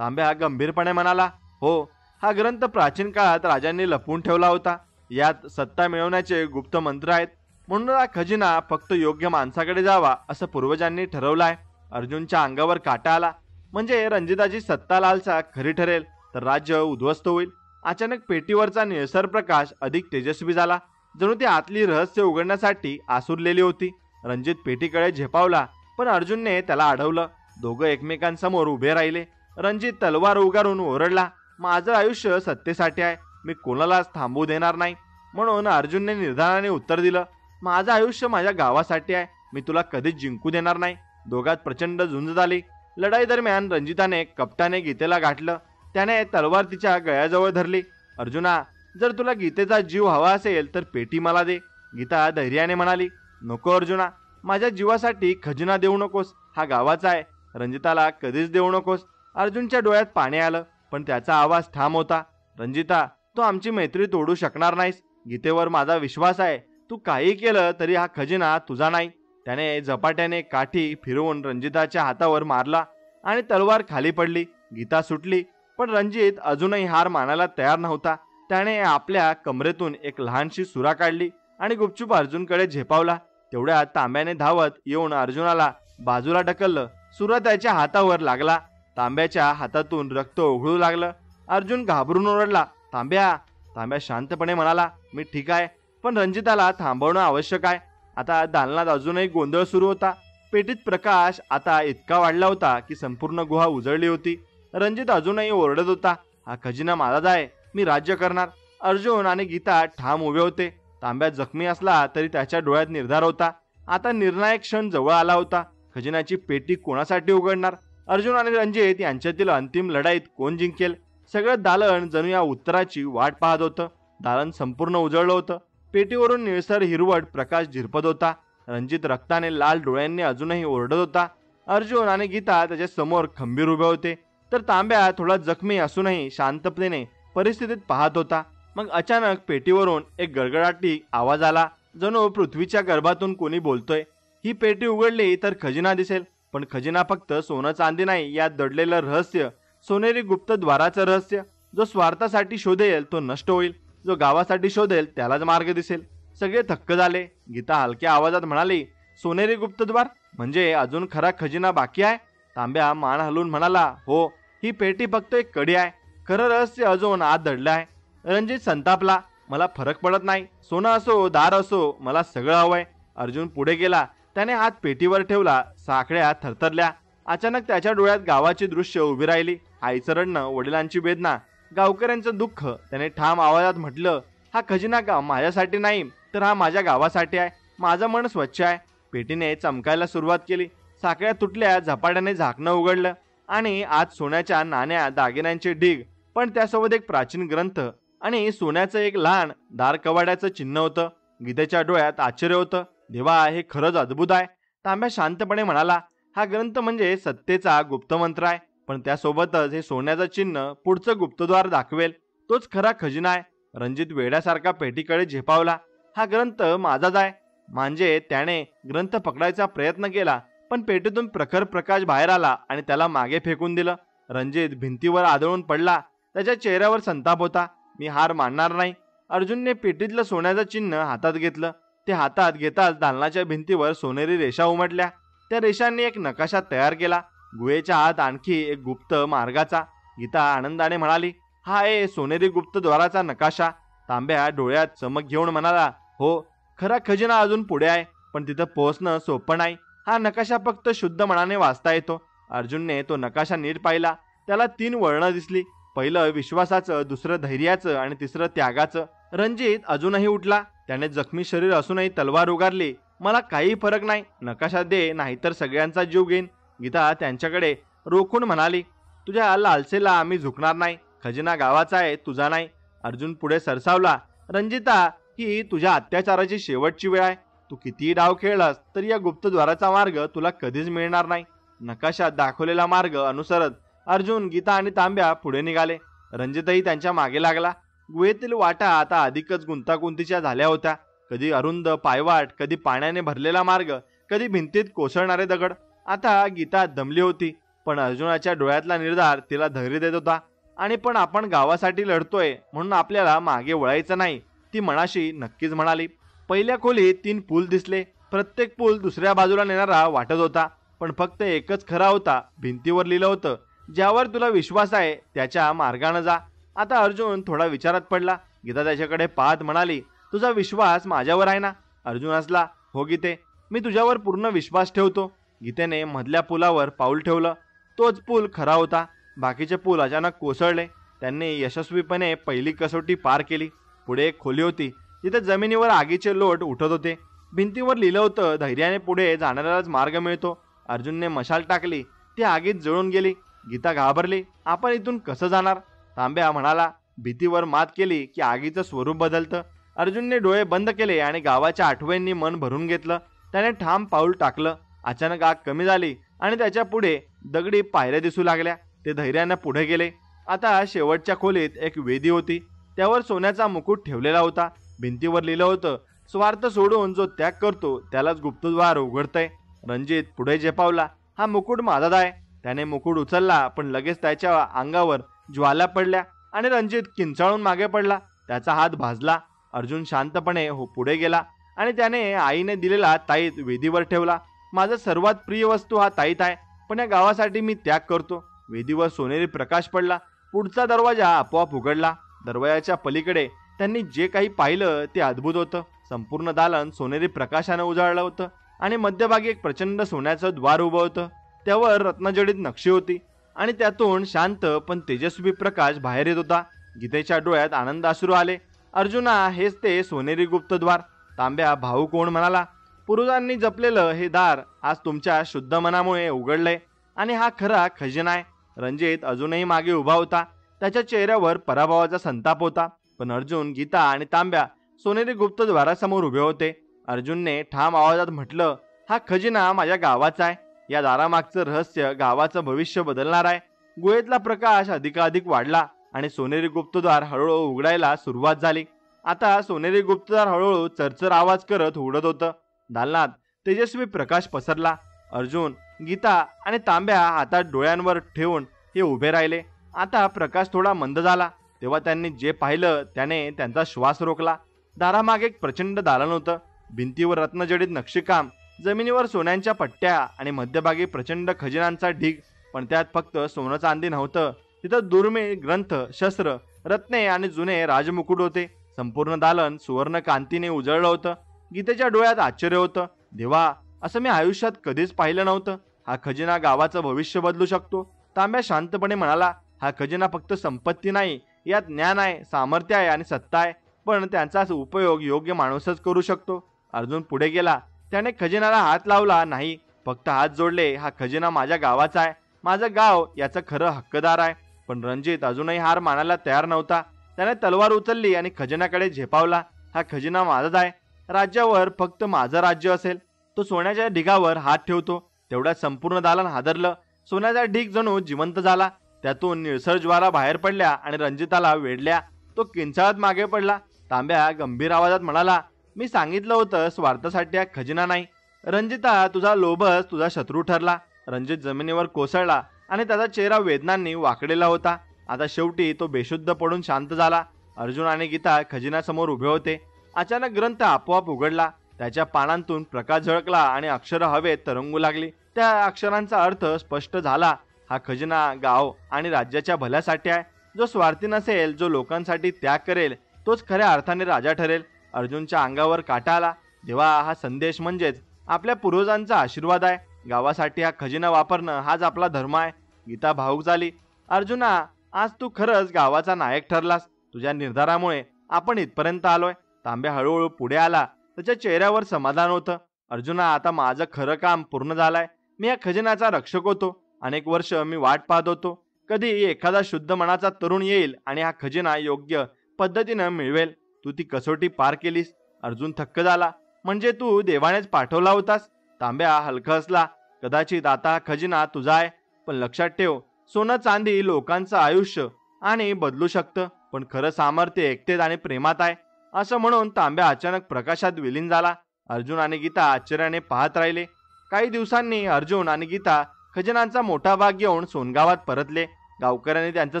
तांब्या गंभीरपणे म्हणाला, हो, हा ग्रंथ प्राचीन काळात राजांनी लपवून ठेवला होता. यात सत्ता मिळवण्याचे गुप्त मंत्र आहेत. म्हणून हा खजिना फक्त योग्य माणसाकडे जावा असं पूर्वजांनी ठरवलं आहे. अर्जुनच्या अंगावर काटा आला. म्हणजे रणजिताची सत्ता लालसा खरी ठरेल तर राज्य उद्ध्वस्त होईल. अचानक पेटीवरचा निळसर प्रकाश अधिक तेजस्वी झाला. जणू ती आतली रहस्य उघडण्यासाठी आसुरलेली होती. रणजित पेटीकडे झेपावला, पण अर्जुनने त्याला अडवलं. दोघं एकमेकांसमोर उभे राहिले. रणजित तलवार उगारून ओरडला, माझं आयुष्य सत्तेसाठी आहे, मी कोणालाच थांबू देणार नाही. म्हणून अर्जुनने निर्धाराने उत्तर दिलं, माझं आयुष्य माझ्या गावासाठी आहे, मी तुला कधीच जिंकू देणार नाही. दोघात प्रचंड झुंज झाली. लढाई दरम्यान रणजिताने कपटाने गीतेला गाठलं. त्याने तलवार तिच्या गळ्याजवळ धरली. अर्जुना, जर तुला गीतेचा जीव हवा असेल तर पेटी मला दे. गीता धैर्याने म्हणाली, नको अर्जुना, माझ्या जीवासाठी खजिना देऊ नकोस, हा गावाचा आहे, रणजिताला कधीच देऊ नकोस. अर्जुनच्या डोळ्यात पाणी आलं, पण त्याचा आवाज ठाम होता. रणजिता, तू आमची मैत्री तोडू शकणार नाहीस. गीतेवर माझा विश्वास आहे, तू काही केलं तरी हा खजिना तुझा नाही. त्याने झपाट्याने काठी फिरवून रणजिताच्या हातावर मारला आणि तलवार खाली पडली. गीता सुटली, पण रणजित अजूनही हार मानायला तयार नव्हता. त्याने आपल्या कमरेतून एक लहानशी सुरा काढली आणि गुपचूप अर्जुनकडे झेपावला. तेवढ्यात तांब्याने धावत येऊन अर्जुनाला बाजूला ढकललं. सुरा त्याच्या हातावर लागला. तांब्याच्या हातातून रक्त ओघळू लागलं. अर्जुन घाबरून ओरडला, तांब्या. तांब्या शांतपणे म्हणाला, मी ठीक आहे, पण रणजिताला थांबवणं आवश्यक आहे. आता दालनात अजूनही गोंधळ सुरू होता. पेटीत प्रकाश आता इतका वाढला होता की संपूर्ण गुहा उजळली होती. रणजित अजूनही ओरडत होता, हा खजिना माझाच आहे, मी राज्य करणार. अर्जुन आणि गीता ठाम उभे होते. तांब्या जखमी असला तरी त्याच्या डोळ्यात निर्धार होता. आता निर्णायक क्षण जवळ आला होता. खजिनाची पेटी कोणासाठी उघडणार? अर्जुन आणि रणजित यांच्यातील अंतिम लढाईत कोण जिंकेल? सगळं दालन जणू या उत्तराची वाट पाहत होतं. दालन संपूर्ण उजळलं होतं. पेटीवरून निळसर हिरवट प्रकाश झिरपत होता. रणजित रक्ताने लाल डोळ्यांनी अजूनही ओरडत होता. अर्जुन आणि गीता त्याच्या समोर खंबीर उभे होते, तर तांब्या थोडा जखमी असूनही शांतपणे परिस्थितीत पाहत होता. मग अचानक पेटीवरून एक गडगडाटी आवाज आला, जणू पृथ्वीच्या गर्भातून कोणी बोलतोय. ही पेटी उघडली तर खजिना दिसेल, पण खजिना फक्त सोनं चांदी नाही, यात दडलेलं रहस्य, सोनेरी गुप्त द्वाराचं रहस्य. जो स्वार्थासाठी शोधेल तो नष्ट होईल, जो गावासाठी शोधेल त्यालाच मार्ग दिसेल. सगळे थक्क झाले. गीता हलक्या आवाजात म्हणाली, सोनेरी गुप्तद्वार म्हणजे अजून खरा खजिना बाकी आहे? तांब्या मान हलवून म्हणाला, हो, ही पेटी फक्त एक कडी आहे, खरं रहस्य अजून आत दडलं आहे. रणजित संतापला, मला फरक पडत नाही, सोनं असो दार असो, मला सगळं हवंय. अर्जुन पुढे गेला. त्याने हात पेटीवर ठेवला. साखळ्या थरथरल्या. अचानक त्याच्या डोळ्यात गावाची दृश्य उभी राहिली. आईचं रडणं, वडिलांची वेदना, गावकऱ्यांचं दुःख. त्याने ठाम आवाजात म्हटलं, हा खजिना माझ्यासाठी नाही, तर हा माझ्या गावासाठी आहे. माझं मन स्वच्छ आहे. पेटीने चमकायला सुरुवात केली. साखळ्या तुटल्या. झपाट्याने झाकणं उघडलं आणि आत सोन्याच्या नाण्या, दागिन्यांचे ढीग, पण त्यासोबत एक प्राचीन ग्रंथ आणि सोन्याचं एक लहान दार कवाड्याचं चिन्ह होतं. गीतेच्या डोळ्यात आश्चर्य होतं. देवा, हे खरंच अद्भुत आहे. तांब्या शांतपणे म्हणाला, हा ग्रंथ म्हणजे सत्तेचा गुप्तमंत्र आहे, पण त्यासोबतच हे सोन्याचं चिन्ह पुढचं गुप्तद्वार दाखवेल. तोच खरा खजिना आहे. रणजित वेड्यासारखा पेटीकडे झेपावला. हा ग्रंथ माझाच आहे. म्हणजे त्याने ग्रंथ पकडायचा प्रयत्न केला, पण पेटीतून प्रखर प्रकाश बाहेर आला आणि त्याला मागे फेकून दिलं. रणजित भिंतीवर आदळून पडला. त्याच्या चेहऱ्यावर संताप होता. मी हार मानणार नाही. अर्जुनने पेटीतलं सोन्याचं चिन्ह हातात घेतलं. ते हातात घेताच दालनाच्या भिंतीवर सोनेरी रेषा उमटल्या. त्या रेषांनी एक नकाशा तयार केला. गुहेच्या आत आणखी एक गुप्त मार्गाचा. गीता आनंदाने म्हणाली, हा आहे सोनेरी गुप्त द्वाराचा नकाशा. तांब्या डोळ्यात चमक घेऊन म्हणाला, हो, खरा खजिना अजून पुढे आहे, पण तिथं पोहोचणं सोपं नाही. हा नकाशा फक्त शुद्ध मनाने वाचता येतो. अर्जुनने तो नकाशा नीट पाहिला. त्याला 3 वळणं दिसली. पहिलं विश्वासाचं, दुसरं धैर्याचं आणि तिसरं त्यागाचं. रणजित अजूनही उठला. त्याने जखमी शरीर असूनही तलवार उगारली. मला काही फरक नाही, नकाशा दे, नाहीतर सगळ्यांचा जीव घेईन. गीता त्यांच्याकडे रोखून म्हणाली, तुझ्या लालसेला आम्ही झुकणार नाही. खजिना गावाचा आहे, तुझा नाही. अर्जुन पुढे सरसावला. रणजिता, ही तुझ्या अत्याचाराची शेवटची वेळ आहे. तू कितीही डाव खेळलास तरी या गुप्तद्वाराचा मार्ग तुला कधीच मिळणार नाही. नकाशात दाखवलेला मार्ग अनुसरत अर्जुन, गीता आणि तांब्या पुढे निघाले. रणजितही त्यांच्या मागे लागला. गुहेतील वाटा आता अधिकच गुंतागुंतीच्या झाल्या होत्या. कधी अरुंद पायवाट, कधी पाण्याने भरलेला मार्ग, कधी भिंतीत कोसळणारे दगड. आता गीता दमली होती. पण अर्जुनाच्या डोळ्यातला निर्धार तिला धैर्य देत होता. आणि पण आपण गावासाठी लढतोय म्हणून आपल्याला मागे वळायचं नाही, ती मनाशी नक्कीच म्हणाली. पहिल्या खोलीत 3 पूल दिसले. प्रत्येक पूल दुसऱ्या बाजूला नेणारा वाटत होता, पण फक्त एकच खरा होता. भिंतीवर लिहिलं होतं, ज्यावर तुला विश्वास आहे त्याच्या मार्गाने जा. आता अर्जुन थोडा विचारात पडला. गीता त्याच्याकडे पाहत म्हणाली, तुझा विश्वास माझ्यावर आहे ना? अर्जुन हसला. हो गीते, मी तुझ्यावर पूर्ण विश्वास ठेवतो. गीतेने मधल्या पुलावर पाऊल ठेवलं. तोच पूल खरा होता. बाकीचे पूल अचानक कोसळले. त्यांनी यशस्वीपणे पहिली कसोटी पार केली. पुढे एक खोली होती, जिथे जमिनीवर आगीचे लोट उठत होते. भिंतीवर लिहिलं होतं, धैर्याने पुढे जाणाऱ्यालाच मार्ग मिळतो. अर्जुनने मशाल टाकली, ती आगीत जळून गेली. गीता घाबरली. आपण इथून कसं जाणार? तांब्या म्हणाला, भीतीवर मात केली की आगीचं स्वरूप बदलतं. अर्जुनने डोळे बंद केले आणि गावाच्या आठवणींनी मन भरून घेतलं. त्याने ठाम पाऊल टाकलं. अचानक आग कमी झाली आणि त्याच्या पुढे दगडी पायऱ्या दिसू लागल्या. ते धैर्याने पुढे गेले. आता शेवटच्या खोलीत एक वेदी होती. त्यावर सोन्याचा मुकुट ठेवलेला होता. भिंतीवर लिहिलं होतं, स्वार्थ सोडून जो त्याग करतो त्यालाच गुप्तद्वार उघडतंय. रणजित पुढे झेपावला. हा मुकुट माझाच आहे. त्याने मुकुट उचलला, पण लगेच त्याच्या अंगावर ज्वाला पडल्या आणि रणजित किंचाळून मागे पडला. त्याचा हात भाजला. अर्जुन शांतपणे पुढे गेला आणि त्याने आईने दिलेला ताईत वेदीवर ठेवला. माझा सर्वात प्रिय वस्तू हा ताईत आहे, पण या गावासाठी मी त्याग करतो. वेदीवर सोनेरी प्रकाश पडला. पुढचा दरवाजा आपोआप उघडला. दरवाजाच्या पलीकडे त्यांनी जे काही पाहिलं ते अद्भुत होतं. संपूर्ण दालन सोनेरी प्रकाशानं उजाळलं होतं आणि मध्यभागी एक प्रचंड सोन्याचं द्वार उभं होतं. त्यावर रत्नजडित नक्षी होती आणि त्यातून शांत पण तेजस्वी प्रकाश बाहेर येत होता. गीतेच्या डोळ्यात आनंद अश्रू आले. अर्जुना, हेच ते सोनेरी गुप्तद्वार. तांब्या भाऊक होऊन म्हणाला, पूर्वजांनी जपलेलं हे दार आज तुमच्या शुद्ध मनामुळे उघडलंय आणि हा खरा खजिना आहे. रणजित अजूनही मागे उभा होता. त्याच्या चेहऱ्यावर पराभवाचा संताप होता. पण अर्जुन, गीता आणि तांब्या सोनेरी गुप्तद्वारासमोर उभे होते. अर्जुनने ठाम आवाजात म्हटलं, हा खजिना माझ्या गावाचा आहे. या दारामागचं रहस्य गावाचं भविष्य बदलणार आहे. गुहेतला प्रकाश अधिकाधिक वाढला आणि सोनेरी गुप्तद्वार हळूहळू उघडायला सुरुवात झाली. आता सोनेरी गुप्तद्वार हळूहळू चरचर आवाज करत उघडत होतं. दालनात तेजस्वी प्रकाश पसरला. अर्जुन, गीता आणि तांब्या हातात डोळ्यांवर ठेवून हे उभे राहिले. आता प्रकाश थोडा मंद झाला. तेव्हा त्यांनी जे पाहिलं त्याने त्यांचा श्वास रोखला. दारामागे एक प्रचंड दालन होतं. भिंतीवर रत्नजडित नक्षीकाम, जमिनीवर सोन्यांच्या पट्ट्या आणि मध्यभागी प्रचंड खजिन्यांचा ढीग. पण त्यात फक्त सोनं चांदी नव्हतं. तिथं दुर्मिळ ग्रंथ, शस्त्र, रत्ने आणि जुने राजमुकुट होते. संपूर्ण दालन सुवर्ण कांतीने उजळलं होतं. गीतेच्या डोळ्यात आश्चर्य होतं. देवा, असं मी आयुष्यात कधीच पाहिलं नव्हतं. हा खजिना गावाचं भविष्य बदलू शकतो. तांब्या शांतपणे म्हणाला, हा खजिना फक्त संपत्ती नाही, यात ज्ञान आहे, सामर्थ्य आहे आणि सत्ता आहे. पण त्यांचा उपयोग योग्य माणूसच करू शकतो. अर्जुन पुढे गेला. त्याने खजिनाला हात लावला नाही, फक्त हात जोडले. हा खजिना माझ्या गावाचा आहे. माझं गाव याचं खरं हक्कदार आहे. पण रणजित अजूनही हार मानायला तयार नव्हता. त्याने तलवार उचलली आणि खजिनाकडे झेपावला. हा खजिना माझाच आहे. राज्यावर फक्त माझं राज्य असेल. तो सोन्याच्या ढिगावर हात ठेवतो. तेवढ्यात संपूर्ण दालन हादरलं. सोन्याचा ढीग जणू जिवंत झाला. त्यातून निळसर ज्वाला बाहेर पडल्या आणि रणजिताला वेढल्या. तो किंचाळत मागे पडला. तांब्या गंभीर आवाजात म्हणाला, मी सांगितलं होतं, स्वार्थासाठी हा खजिना नाही. रणजिता, तुझा लोभच तुझा शत्रू ठरला. रणजित जमिनीवर कोसळला आणि त्याचा चेहरा वेदनांनी वाकडेला होता. आता शेवटी तो बेशुद्ध पडून शांत झाला. अर्जुन आणि गीता खजिन्यासमोर उभे होते. अचानक ग्रंथ आपोआप उघडला. त्याच्या पानांतून प्रकाश झळकला आणि अक्षरं हवेत तरंगू लागली. त्या अक्षरांचा अर्थ स्पष्ट झाला. हा खजिना गाव आणि राज्याच्या भल्यासाठी आहे. जो स्वार्थी नसेल, जो लोकांसाठी त्याग करेल, तोच खऱ्या अर्थाने राजा ठरेल. अर्जुनच्या अंगावर काटा आला. देवा, हा संदेश म्हणजेच आपल्या पूर्वजांचा आशीर्वाद आहे. गावासाठी हा खजिना वापरणं हाच आपला धर्म आहे. गीता भावूक झाली. अर्जुना, आज तू खरंच गावाचा नायक ठरलास. तुझ्या निर्धारामुळे आपण इथपर्यंत आलोय. तांब्या हळूहळू पुढे आला. त्याच्या चेहऱ्यावर समाधान होतं. अर्जुना, आता माझं खरं काम पूर्ण झालंय. मी या खजिन्याचा रक्षक होतो. अनेक वर्ष मी वाट पाहत होतो, कधी एखादा शुद्ध मनाचा तरुण येईल आणि हा खजिना योग्य पद्धतीनं मिळवेल. तू ती कसोटी पार केलीस. अर्जुन थक्क झाला. म्हणजे तू देवानेच पाठवला होतास? तांब्या हलका हसला. कदाचित आता हा खजिना तुझा आहे, पण लक्षात ठेव, सोनं चांदी लोकांचं आयुष्य आणि बदलू शकतं, पण खरं सामर्थ्य एकतेत आणि प्रेमात आहे. असं म्हणून तांब्या अचानक प्रकाशात विलीन झाला. अर्जुन आणि गीता आश्चर्याने पाहत राहिले. काही दिवसांनी अर्जुन आणि गीता खजिनांचा मोठा भाग घेऊन सोनगावात परतले. गावकऱ्यांनी त्यांचं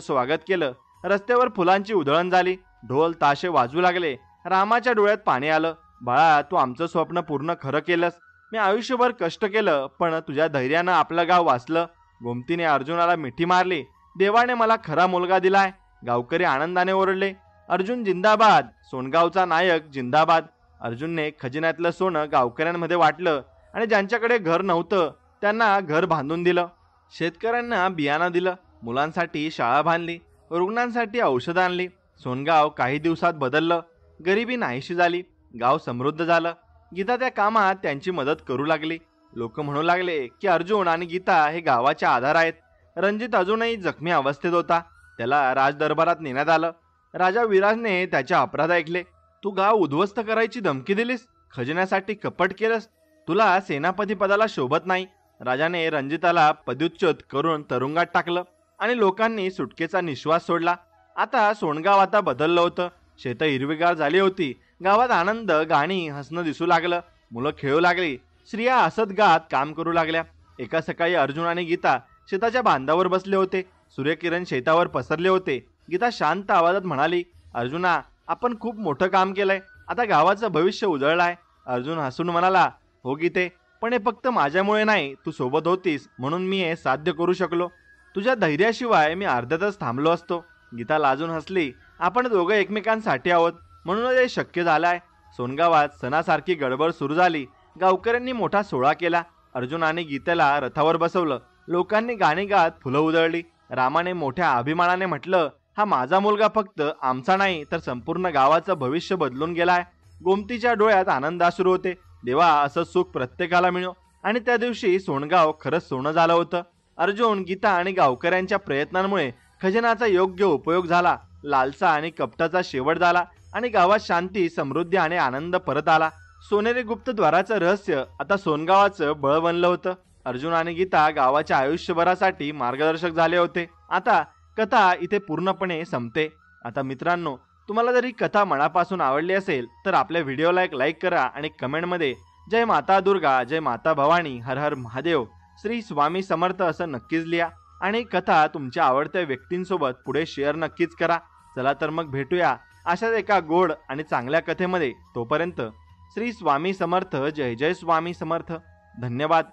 स्वागत केलं. रस्त्यावर फुलांची उधळण झाली. ढोल ताशे वाजू लागले. रामाच्या डोळ्यात पाणी आलं. बाळा, तू आमचं स्वप्न पूर्ण खरं केलंस. मी आयुष्यभर कष्ट केलं, पण तुझ्या धैर्यानं आपलं गाव वाचलं. गोमतीने अर्जुनाला मिठी मारली. देवाने मला खरा मुलगा दिलाय. गावकरी आनंदाने ओरडले, अर्जुन जिंदाबाद, सोनगावचा नायक जिंदाबाद. अर्जुनने खजिन्यातलं सोनं गावकऱ्यांमध्ये वाटलं आणि ज्यांच्याकडे घर नव्हतं त्यांना घर बांधून दिलं. शेतकऱ्यांना बियाणं दिलं. मुलांसाठी शाळा बांधली. रुग्णांसाठी औषधं आणली. सोनगाव काही दिवसात बदललं. गरिबी नाहीशी झाली. गाव समृद्ध झालं. गीता त्या कामात त्यांची मदत करू लागली. लोक म्हणू लागले की अर्जुन आणि गीता हे गावाचे आधार आहेत. रणजित अजूनही जखमी अवस्थेत होता. त्याला राजदरबारात नेण्यात आलं. राजा विराजने त्याचे अपराध ऐकले. तू गाव उद्ध्वस्त करायची धमकी दिलीस, खजिन्यासाठी कपट केलंस, तुला सेनापती पदाला शोभत नाही. राजाने रणजिताला पदच्युत करून तुरुंगात टाकलं आणि लोकांनी सुटकेचा निश्वास सोडला. आता सोनगाव आता बदललं होतं. शेतं हिरवीगार झाली होती. गावात आनंद, गाणी, हसणं दिसू लागलं. मुलं खेळू लागली. स्त्रिया हसत गात काम करू लागल्या. एका सकाळी अर्जुन आणि गीता शेताच्या बांधावर बसले होते. सूर्यकिरण शेतावर पसरले होते. गीता शांत आवाजात म्हणाली, अर्जुना, आपण खूप मोठं काम केलंय. आता गावाचं भविष्य उजळलंय. अर्जुन हसून म्हणाला, हो गीते, पण हे फक्त माझ्यामुळे नाही. तू सोबत होतीस म्हणून मी हे साध्य करू शकलो. तुझ्या धैर्याशिवाय मी अर्ध्यातच थांबलो असतो. गीता लाजून हसली. आपण दोघं एकमेकांसाठी आहोत म्हणूनच हे शक्य झालंय. सोनगावात सणासारखी गडबड सुरू झाली. गावकऱ्यांनी मोठा सोहळा केला. अर्जुन आणि गीतेला रथावर बसवलं. लोकांनी गाणी गात फुलं उधळली. रामाने मोठ्या अभिमानाने म्हटलं, हा माझा मुलगा फक्त आमचा नाही तर संपूर्ण गावाचं भविष्य बदलून गेलाय. गोमतीच्या डोळ्यात आनंदाश्रू होते. देवा, असं सुख प्रत्येकाला मिळो. आणि त्या दिवशी सोनगाव खरंच सोनं झालं होतं. अर्जुन, गीता आणि गावकऱ्यांच्या प्रयत्नांमुळे खजिनाचा योग्य उपयोग झाला. लालसा आणि कपटाचा शेवट झाला आणि गावात शांती, समृद्धी आणि आनंद परत आला. सोनेरी गुप्तद्वाराचं रहस्य आता सोनगावाचं बळ बनलं होतं. अर्जुन आणि गीता गावाच्या आयुष्यभरासाठी मार्गदर्शक झाले होते. आता कथा इथे पूर्णपणे संपते. आता मित्रांनो, तुम्हाला जर ही कथा मनापासून आवडली असेल तर आपल्या व्हिडिओला एक लाईक करा आणि कमेंटमध्ये जय माता दुर्गा, जय माता भवानी, हर हर महादेव, श्री स्वामी समर्थ असं नक्कीच लिहा. आणि कथा तुमच्या आवडत्या व्यक्तींसोबत पुढे शेअर नक्कीच करा. चला तर मग भेटूया अशाच एका गोड आणि चांगल्या कथेमध्ये. तोपर्यंत श्री स्वामी समर्थ, जय जय स्वामी समर्थ. धन्यवाद.